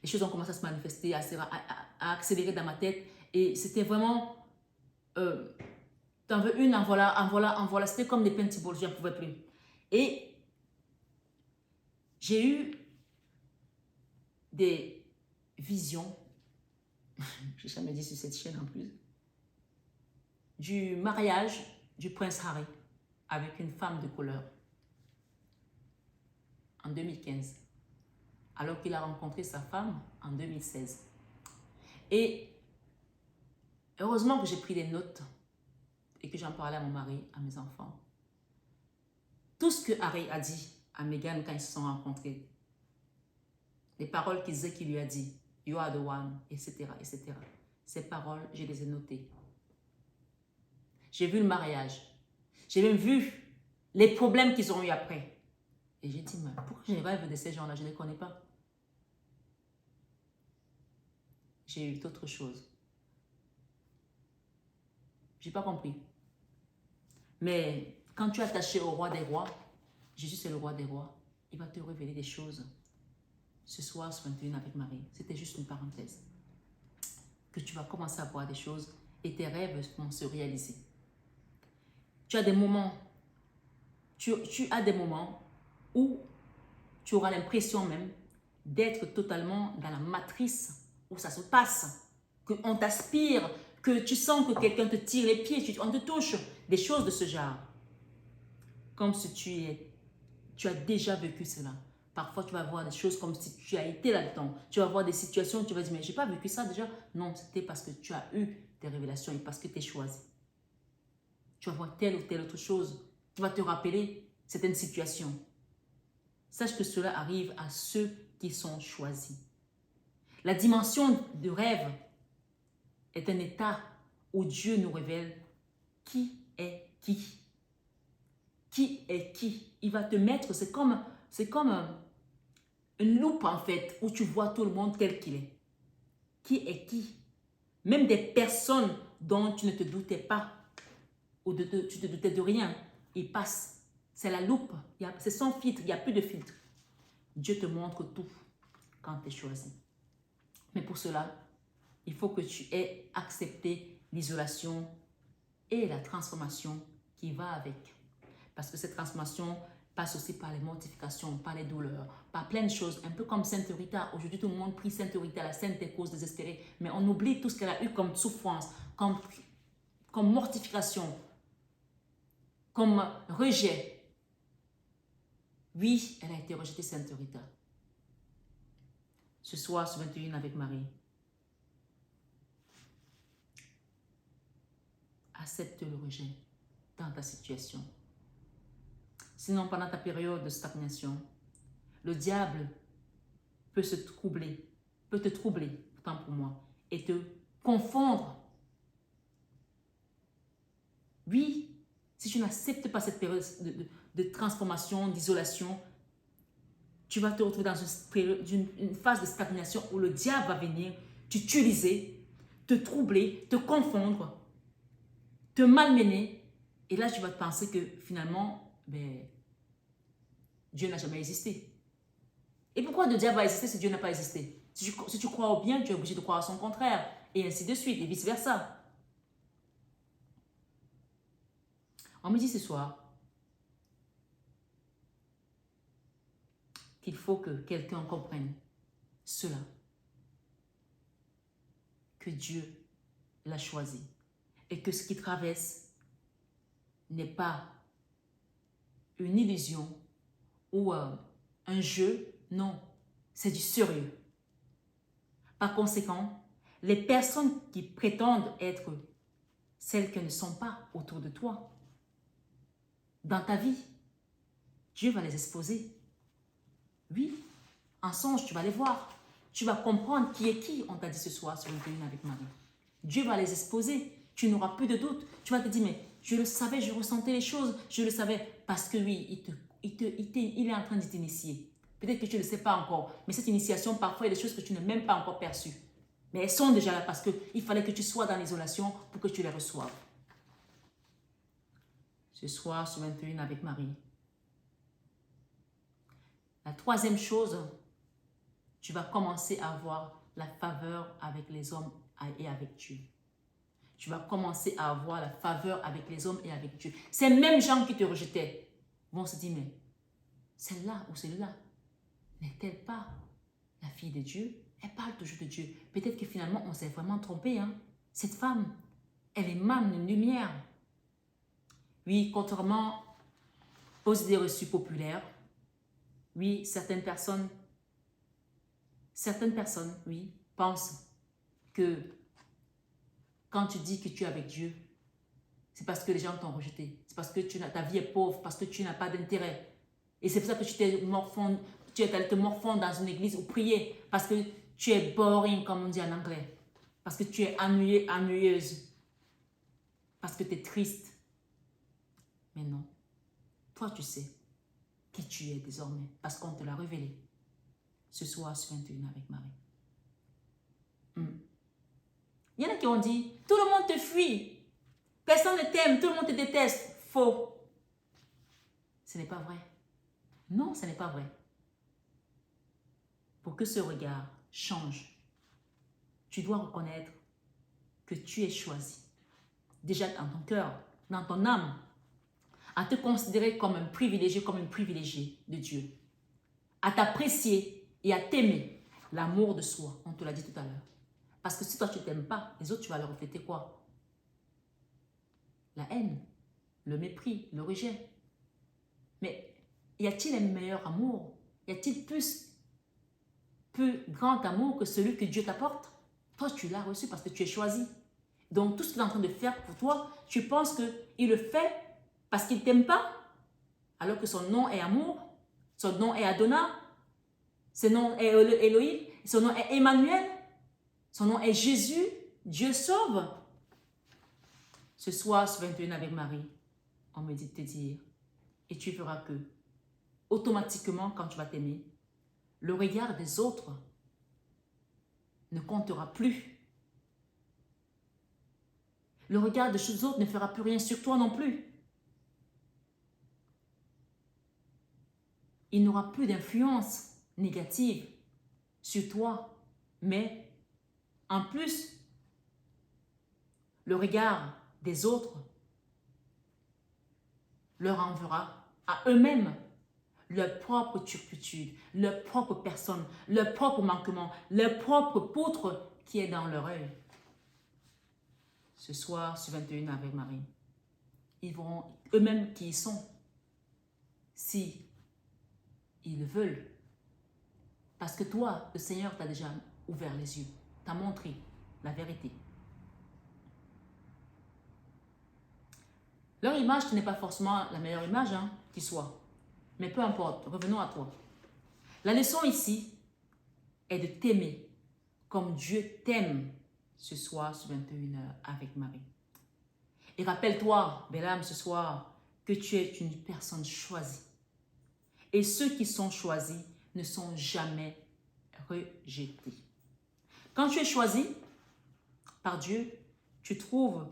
Les choses ont commencé à se manifester, à accélérer dans ma tête. Et c'était vraiment... t'en veux une, en voilà. C'était comme des paintballs, je n'en pouvais plus. Et j'ai eu des visions, je n'ai jamais dit sur cette chaîne en plus, du mariage du prince Harry avec une femme de couleur en 2015, alors qu'il a rencontré sa femme en 2016. Et heureusement que j'ai pris des notes et que j'en parlais à mon mari, à mes enfants. Tout ce que Harry a dit à Meghan quand ils se sont rencontrés, les paroles qu'il lui a dit, you are the one, etc., etc. Ces paroles, je les ai notées. J'ai vu le mariage. J'ai même vu les problèmes qu'ils ont eu après. Et j'ai dit, mais pourquoi je rêve de ces gens-là? Je ne les connais pas. J'ai eu d'autres choses. Je n'ai pas compris. Mais quand tu es attaché au roi des rois, Jésus c'est le roi des rois, il va te révéler des choses. Ce soir, sur 21 avec Marie, c'était juste une parenthèse. Que tu vas commencer à voir des choses et tes rêves vont se réaliser. Tu as des moments, tu as des moments où tu auras l'impression même d'être totalement dans la matrice où ça se passe, qu'on t'aspire, que tu sens que quelqu'un te tire les pieds, on te touche, des choses de ce genre. Comme si tu as déjà vécu cela. Parfois, tu vas voir des choses comme si tu as été là-dedans. Tu vas voir des situations où tu vas dire, mais je n'ai pas vécu ça déjà. Non, c'était parce que tu as eu des révélations et parce que tu es choisi. Tu vas voir telle ou telle autre chose. Tu vas te rappeler certaines situations. Sache que cela arrive à ceux qui sont choisis. La dimension de rêve est un état où Dieu nous révèle qui est qui. Qui est qui. Il va te mettre, c'est comme une loupe en fait, où tu vois tout le monde tel qu'il est. Qui est qui? Même des personnes dont tu ne te doutais pas, ou tu te doutais de rien, ils passent. C'est la loupe, c'est sans filtre, il n'y a plus de filtre. Dieu te montre tout quand tu es choisi. Mais pour cela, il faut que tu aies accepté l'isolation et la transformation qui va avec. Parce que cette transformation passe aussi par les mortifications, par les douleurs, par plein de choses. Un peu comme Sainte Rita. Aujourd'hui, tout le monde prie Sainte Rita, la sainte des causes désespérées. Mais on oublie tout ce qu'elle a eu comme souffrance, comme mortification, comme rejet. Oui, elle a été rejetée, Sainte Rita. Ce soir, ce 21 avec Marie, accepte le rejet dans ta situation. Sinon, pendant ta période de stagnation, le diable peut te troubler, autant pour moi, et te confondre. Oui, si tu n'acceptes pas cette période de transformation, d'isolation, tu vas te retrouver dans une phase de stagnation où le diable va venir t'utiliser, te troubler, te confondre, te malmener. Et là, tu vas te penser que finalement, Dieu n'a jamais existé. Et pourquoi le diable va exister si Dieu n'a pas existé? Si tu crois au bien, tu es obligé de croire à son contraire. Et ainsi de suite, et vice-versa. On me dit ce soir qu'il faut que quelqu'un comprenne cela. Que Dieu l'a choisi. Et que ce qui traverse n'est pas une illusion ou un jeu. Non, c'est du sérieux. Par conséquent, les personnes qui prétendent être celles qui ne sont pas autour de toi, dans ta vie, Dieu va les exposer. Oui, en songe, tu vas les voir. Tu vas comprendre qui est qui, on t'a dit ce soir sur une réunion avec Marie. Dieu va les exposer. Tu n'auras plus de doute. Tu vas te dire, mais je le savais, je ressentais les choses, je le savais. Parce que oui, il est en train de t'initier. Peut-être que tu ne le sais pas encore, mais cette initiation, parfois, il y a des choses que tu n'as même pas encore perçues. Mais elles sont déjà là parce qu'il fallait que tu sois dans l'isolation pour que tu les reçoives. Ce soir, sur 21 avec Marie. La troisième chose, tu vas commencer à avoir la faveur avec les hommes et avec Dieu. Tu vas commencer à avoir la faveur avec les hommes et avec Dieu. Ces mêmes gens qui te rejetaient vont se dire, mais celle-là ou celui-là n'est-elle pas la fille de Dieu? Elle parle toujours de Dieu. Peut-être que finalement, on s'est vraiment trompé. Hein? Cette femme, elle émane une lumière. Oui, contrairement aux idées reçues populaires, oui, certaines personnes, oui, pensent que quand tu dis que tu es avec Dieu, c'est parce que les gens t'ont rejeté. C'est parce que ta vie est pauvre, parce que tu n'as pas d'intérêt. Et c'est pour ça que tu es allé te morfondre dans une église ou prier. Parce que tu es boring, comme on dit en anglais. Parce que tu es ennuyé, ennuyeuse. Parce que tu es triste. Mais non. Toi, tu sais qui tu es désormais. Parce qu'on te l'a révélé. Ce soir, sur 21 avec Marie. Il y en a qui ont dit, tout le monde te fuit. Personne ne t'aime, tout le monde te déteste. Faux. Ce n'est pas vrai. Non, ce n'est pas vrai. Pour que ce regard change, tu dois reconnaître que tu es choisi. Déjà dans ton cœur, dans ton âme, à te considérer comme un privilégié, comme une privilégiée de Dieu. À t'apprécier et à t'aimer. L'amour de soi, on te l'a dit tout à l'heure. Parce que si toi tu ne t'aimes pas, les autres tu vas leur refléter quoi? La haine, le mépris, le rejet. Mais y a-t-il un meilleur amour? Y a-t-il plus grand amour que celui que Dieu t'apporte? Toi, tu l'as reçu parce que tu es choisi. Donc, tout ce qu'il est en train de faire pour toi, tu penses qu'il le fait parce qu'il ne t'aime pas, alors que son nom est amour, son nom est Adonai, son nom est Elohim, son nom est Emmanuel, son nom est Jésus, Dieu sauve. Ce soir, sur 21 avec Marie, on me dit de te dire, et tu verras que, automatiquement, quand tu vas t'aimer, le regard des autres ne comptera plus. Le regard des autres ne fera plus rien sur toi non plus. Il n'aura plus d'influence négative sur toi. Mais, en plus, le regard des autres leur enverra à eux-mêmes leur propre turpitude, leur propre personne, leur propre manquement, leur propre poutre qui est dans leur œil. Ce soir, sur 21 avec Marie, ils verront eux-mêmes qui ils sont, si ils le veulent. Parce que toi, le Seigneur t'a déjà ouvert les yeux, t'a montré la vérité. Leur image, ce n'est pas forcément la meilleure image qui soit. Mais peu importe, revenons à toi. La leçon ici est de t'aimer comme Dieu t'aime ce soir sur 21h avec Marie. Et rappelle-toi, belle âme, ce soir, que tu es une personne choisie. Et ceux qui sont choisis ne sont jamais rejetés. Quand tu es choisi par Dieu, tu trouves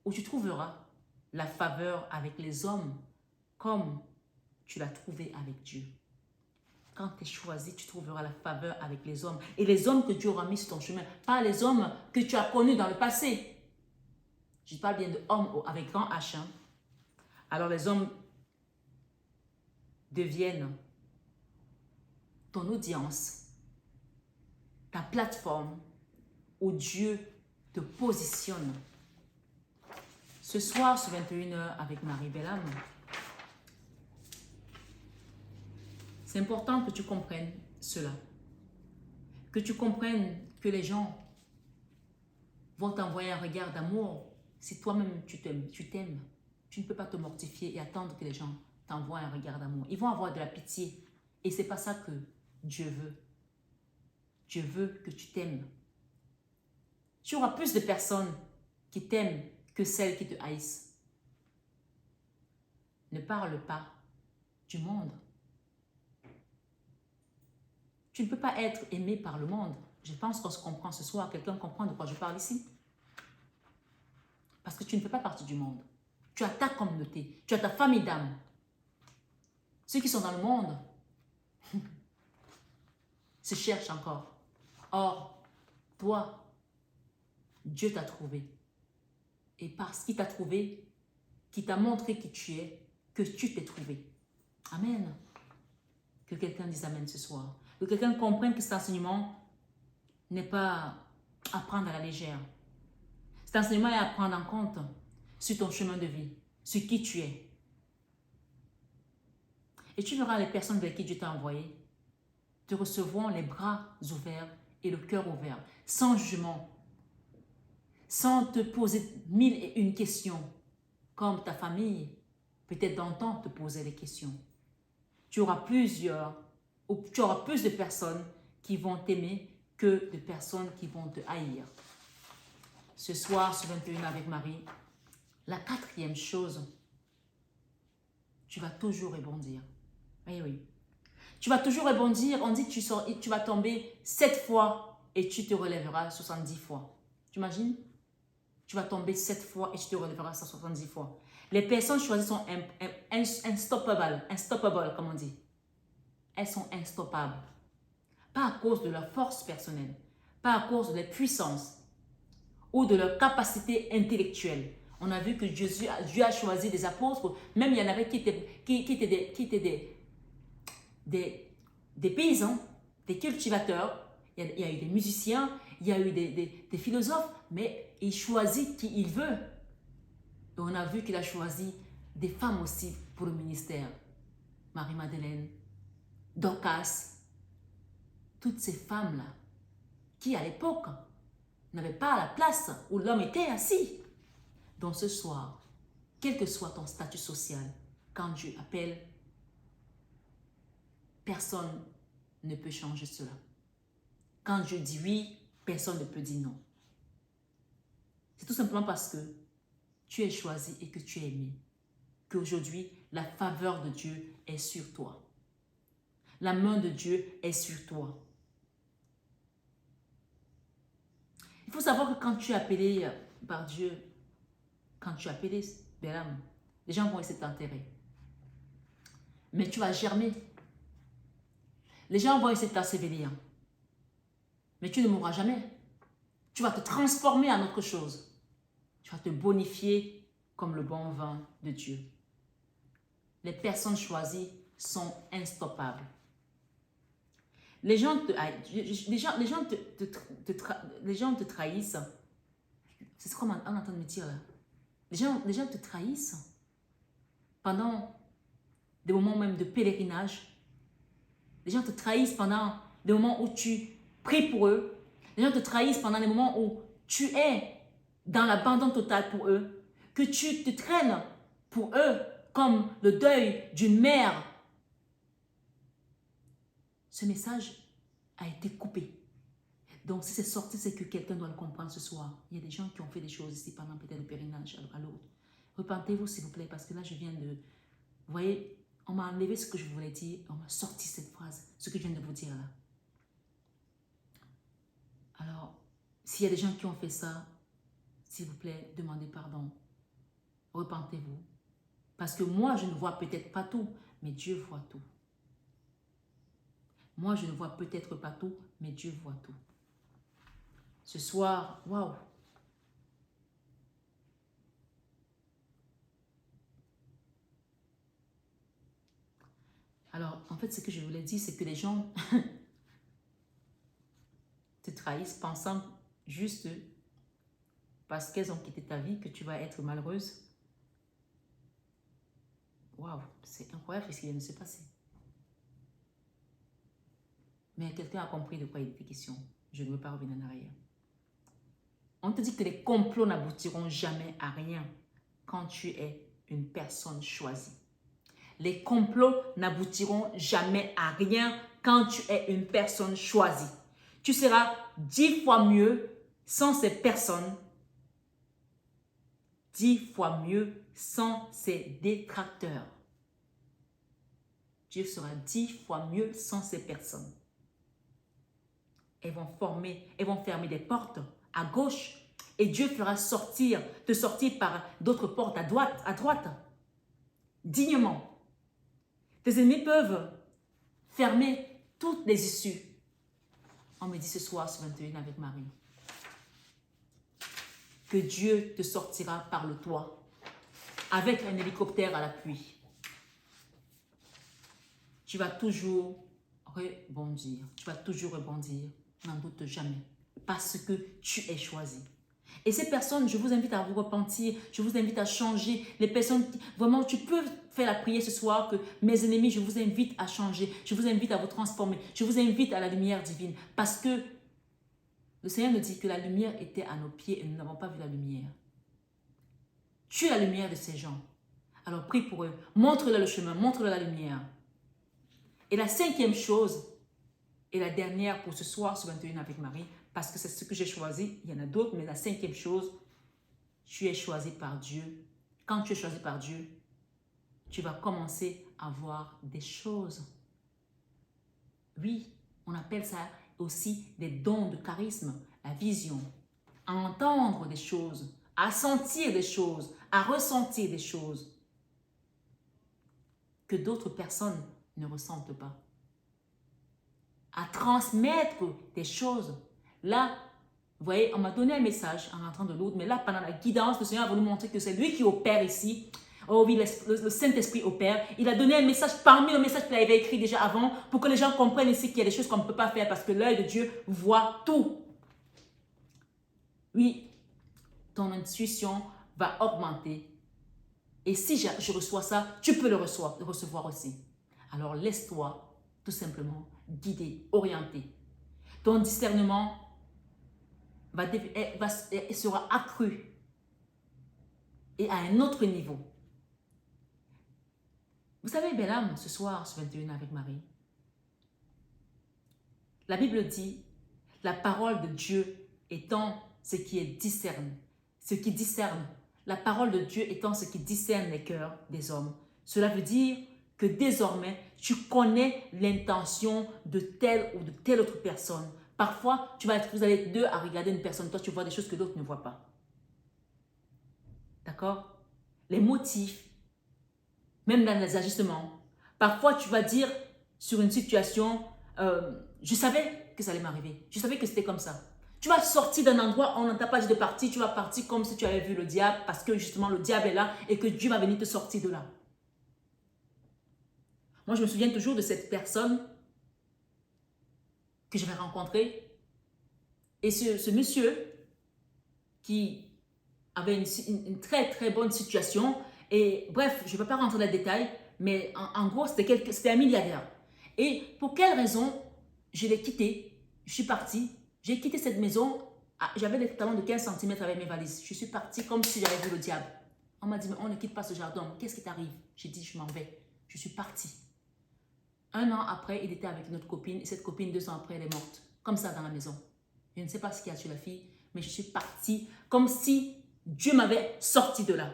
ou tu trouveras la faveur avec les hommes comme tu l'as trouvé avec Dieu. Quand tu es choisi, tu trouveras la faveur avec les hommes. Et les hommes que Dieu aura mis sur ton chemin, pas les hommes que tu as connus dans le passé. Je parle bien de hommes avec grand H. Alors les hommes deviennent ton audience, ta plateforme où Dieu te positionne. Ce soir, sur 21h avec Marie Bellam, c'est important que tu comprennes cela. que tu comprennes que les gens vont t'envoyer un regard d'amour si toi-même tu t'aimes. Tu ne peux pas te mortifier et attendre que les gens t'envoient un regard d'amour. Ils vont avoir de la pitié. Et c'est pas ça que Dieu veut. Dieu veut que tu t'aimes. Tu auras plus de personnes qui t'aiment que celles qui te haïssent. Ne parle pas du monde. Tu ne peux pas être aimé par le monde. Je pense qu'on se comprend ce soir. Quelqu'un comprend de quoi je parle ici? Parce que tu ne fais pas partie du monde. Tu as ta communauté. Tu as ta famille d'âme. Ceux qui sont dans le monde se cherchent encore. Or, toi, Dieu t'a trouvé. Et parce qu'il t'a trouvé, qu'il t'a montré qui tu es, que tu t'es trouvé. Amen. Que quelqu'un dise Amen ce soir. Que quelqu'un comprenne que cet enseignement n'est pas à prendre à la légère. Cet enseignement est à prendre en compte sur ton chemin de vie, sur qui tu es. Et tu verras les personnes vers qui Dieu t'a envoyé te recevront les bras ouverts et le cœur ouvert, sans jugement, sans te poser 1001 questions, comme ta famille, peut-être d'antan, te posait les questions. Tu auras plus de personnes qui vont t'aimer que de personnes qui vont te haïr. Ce soir, sur 21 avec Marie, la quatrième chose, tu vas toujours rebondir. Oui, oui. Tu vas toujours rebondir. On dit que tu vas tomber 7 fois et tu te relèveras 70 fois. Tu imagines? Tu vas tomber 7 fois et tu te relèveras 70 fois. Les personnes choisies sont unstoppable, comme on dit. Elles sont instoppables. Pas à cause de leur force personnelle, pas à cause de leur puissance ou de leur capacité intellectuelle. On a vu que Dieu a choisi des apôtres, même il y en avait qui étaient des paysans, des cultivateurs, il y a eu des musiciens, il y a eu des philosophes, mais il choisit qui il veut. Et on a vu qu'il a choisi des femmes aussi pour le ministère. Marie-Madeleine, Dorcas, toutes ces femmes-là, qui à l'époque n'avaient pas la place où l'homme était assis. Donc ce soir, quel que soit ton statut social, quand Dieu appelle, personne ne peut changer cela. Quand Dieu dit oui, personne ne peut dire non. C'est tout simplement parce que tu es choisi et que tu es aimé, qu'aujourd'hui, la faveur de Dieu est sur toi. La main de Dieu est sur toi. Il faut savoir que quand tu es appelé par Dieu, quand tu es appelé, Béram, les gens vont essayer de t'enterrer. Mais tu vas germer. Les gens vont essayer de t'ensevelir. Mais tu ne mourras jamais. Tu vas te transformer en autre chose. Tu vas te bonifier comme le bon vin de Dieu. Les personnes choisies sont instoppables. Les gens te trahissent. C'est ce qu'on entend me dire là. Les gens te trahissent pendant des moments même de pèlerinage. Les gens te trahissent pendant des moments où tu pries pour eux. Les gens te trahissent pendant des moments où tu es dans l'abandon total pour eux. Que tu te traînes pour eux comme le deuil d'une mère. Ce message a été coupé. Donc, si c'est sorti, c'est que quelqu'un doit le comprendre ce soir. Il y a des gens qui ont fait des choses ici pendant peut-être le pèlerinage à l'autre. Repentez-vous, s'il vous plaît, parce que là, je viens de... Vous voyez, on m'a enlevé ce que je voulais dire. On m'a sorti cette phrase, ce que je viens de vous dire là. Alors, s'il y a des gens qui ont fait ça, s'il vous plaît, demandez pardon. Repentez-vous. Parce que moi, je ne vois peut-être pas tout, mais Dieu voit tout. Moi, je ne vois peut-être pas tout, mais Dieu voit tout. Ce soir, waouh! Alors, en fait, ce que je voulais dire, c'est que les gens te trahissent pensant juste parce qu'elles ont quitté ta vie que tu vas être malheureuse. Waouh! C'est incroyable ce qui vient de se passer. Mais quelqu'un a compris de quoi il était question. Je ne veux pas revenir en arrière. On te dit que les complots n'aboutiront jamais à rien quand tu es une personne choisie. Les complots n'aboutiront jamais à rien quand tu es une personne choisie. Tu seras 10 fois mieux sans ces personnes, 10 fois mieux sans ces détracteurs. Dieu sera 10 fois mieux sans ces personnes. Elles vont fermer des portes à gauche et Dieu fera te sortir par d'autres portes à droite, dignement. Tes ennemis peuvent fermer toutes les issues. On me dit ce soir sur 21 avec Marie que Dieu te sortira par le toit avec un hélicoptère à l'appui. Tu vas toujours rebondir. Tu vas toujours rebondir. N'en doute jamais. Parce que tu es choisi. Et ces personnes, je vous invite à vous repentir. Je vous invite à changer. Les personnes, vraiment, tu peux faire la prière ce soir que mes ennemis, je vous invite à changer. Je vous invite à vous transformer. Je vous invite à la lumière divine. Parce que le Seigneur nous dit que la lumière était à nos pieds et nous n'avons pas vu la lumière. Tu es la lumière de ces gens. Alors prie pour eux. Montre-leur le chemin. Montre-leur la lumière. Et la 5e chose, et la dernière pour ce soir sur 21 avec Marie, parce que c'est ce que j'ai choisi, il y en a d'autres, mais la 5e chose, tu es choisi par Dieu. Quand tu es choisi par Dieu, tu vas commencer à voir des choses. Oui, on appelle ça aussi des dons de charisme, la vision, à entendre des choses, à sentir des choses, à ressentir des choses que d'autres personnes ne ressentent pas. À transmettre des choses. Là, vous voyez, on m'a donné un message en rentrant de l'autre, mais là, pendant la guidance, le Seigneur a voulu montrer que c'est lui qui opère ici. Oh oui, le Saint-Esprit opère. Il a donné un message parmi le message qu'il avait écrit déjà avant pour que les gens comprennent ici qu'il y a des choses qu'on ne peut pas faire parce que l'œil de Dieu voit tout. Oui, ton intuition va augmenter. Et si je reçois ça, tu peux le recevoir aussi. Alors laisse-toi tout simplement guider, orienter. Ton discernement sera accru et à un autre niveau. Vous savez, Bélam, ce soir, sur 21 avec Marie, la Bible dit, la parole de Dieu étant ce qui discerne, la parole de Dieu étant ce qui discerne les cœurs des hommes. Cela veut dire que désormais, tu connais l'intention de telle ou de telle autre personne. Parfois, vous allez être deux à regarder une personne, toi tu vois des choses que l'autre ne voit pas. D'accord? Les motifs, même dans les ajustements. Parfois, tu vas dire sur une situation, je savais que ça allait m'arriver. Je savais que c'était comme ça. Tu vas sortir d'un endroit où on ne t'a pas dit de partir. Tu vas partir comme si tu avais vu le diable parce que justement le diable est là et que Dieu va venir te sortir de là. Moi, je me souviens toujours de cette personne que j'avais rencontrée. Et ce monsieur qui avait une très très bonne situation. Et bref, je ne vais pas rentrer dans les détails, mais en gros, c'était un milliardaire. Et pour quelle raison je l'ai quitté? Je suis partie. J'ai quitté cette maison. J'avais des talons de 15 cm avec mes valises. Je suis partie comme si j'avais vu le diable. On m'a dit, mais on ne quitte pas ce jardin. Qu'est-ce qui t'arrive? J'ai dit, je m'en vais. Je suis partie. 1 an après, il était avec une autre copine. Et cette copine, 2 ans après, elle est morte. Comme ça, dans la maison. Je ne sais pas ce qu'il y a sur la fille, mais je suis partie comme si Dieu m'avait sorti de là.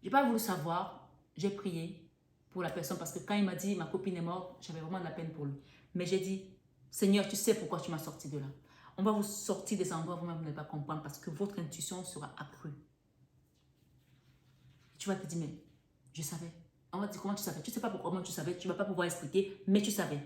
Je n'ai pas voulu savoir. J'ai prié pour la personne parce que quand il m'a dit, ma copine est morte, j'avais vraiment de la peine pour lui. Mais j'ai dit, Seigneur, tu sais pourquoi tu m'as sorti de là. On va vous sortir des endroits où vous-même vous n'allez pas comprendre parce que votre intuition sera accrue. Tu vas te dire, mais je savais. On va te dire, comment tu savais? Tu ne sais pas pourquoi tu savais, tu ne vas pas pouvoir expliquer, mais tu savais.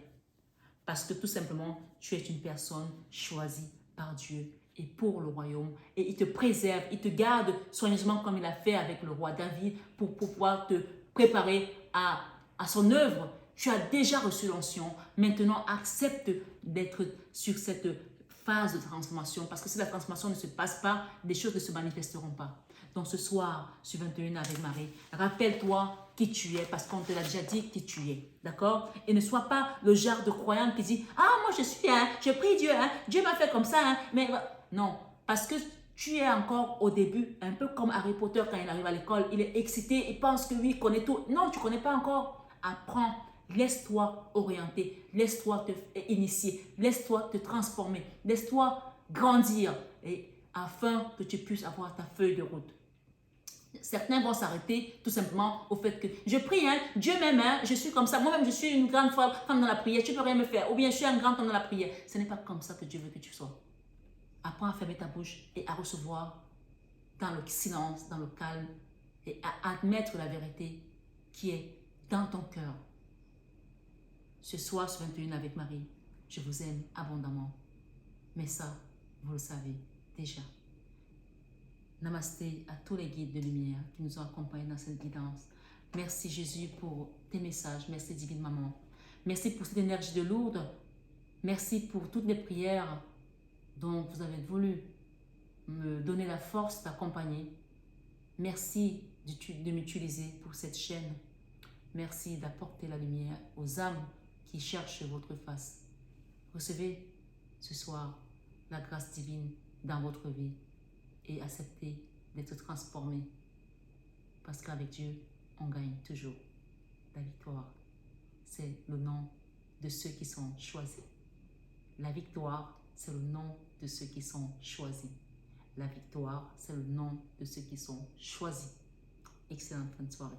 Parce que tout simplement, tu es une personne choisie par Dieu et pour le royaume. Et il te préserve, il te garde soigneusement comme il a fait avec le roi David pour pouvoir te préparer à son œuvre. Tu as déjà reçu l'onction. Maintenant, accepte d'être sur cette phase de transformation. Parce que si la transformation ne se passe pas, les choses ne se manifesteront pas. Donc ce soir, sur 21 avec Marie, rappelle-toi qui tu es parce qu'on te l'a déjà dit qui tu es. D'accord? Et ne sois pas le genre de croyant qui dit, ah, moi je suis, je prie Dieu, Dieu m'a fait comme ça. Mais non, parce que tu es encore au début, un peu comme Harry Potter quand il arrive à l'école, il est excité, il pense que oui, il connaît tout. Non, tu ne connais pas encore. Apprends, laisse-toi orienter, laisse-toi te initier, laisse-toi te transformer, laisse-toi grandir et afin que tu puisses avoir ta feuille de route. Certains vont s'arrêter tout simplement au fait que je prie, Dieu m'aime, je suis comme ça. Moi-même, je suis une grande femme dans la prière, tu ne peux rien me faire. Ou bien je suis un grand homme dans la prière. Ce n'est pas comme ça que Dieu veut que tu sois. Apprends à fermer ta bouche et à recevoir dans le silence, dans le calme et à admettre la vérité qui est dans ton cœur. Ce soir, sur 21 avec Marie, je vous aime abondamment. Mais ça, vous le savez déjà. Namasté à tous les guides de lumière qui nous ont accompagnés dans cette guidance. Merci Jésus pour tes messages. Merci Divine Maman. Merci pour cette énergie de Lourdes. Merci pour toutes les prières dont vous avez voulu me donner la force d'accompagner. Merci de m'utiliser pour cette chaîne. Merci d'apporter la lumière aux âmes qui cherchent votre face. Recevez ce soir la grâce divine dans votre vie et acceptez d'être transformé parce qu'avec Dieu, on gagne toujours. La victoire, c'est le nom de ceux qui sont choisis. La victoire, c'est le nom de ceux qui sont choisis. La victoire, c'est le nom de ceux qui sont choisis. Excellente fin de soirée.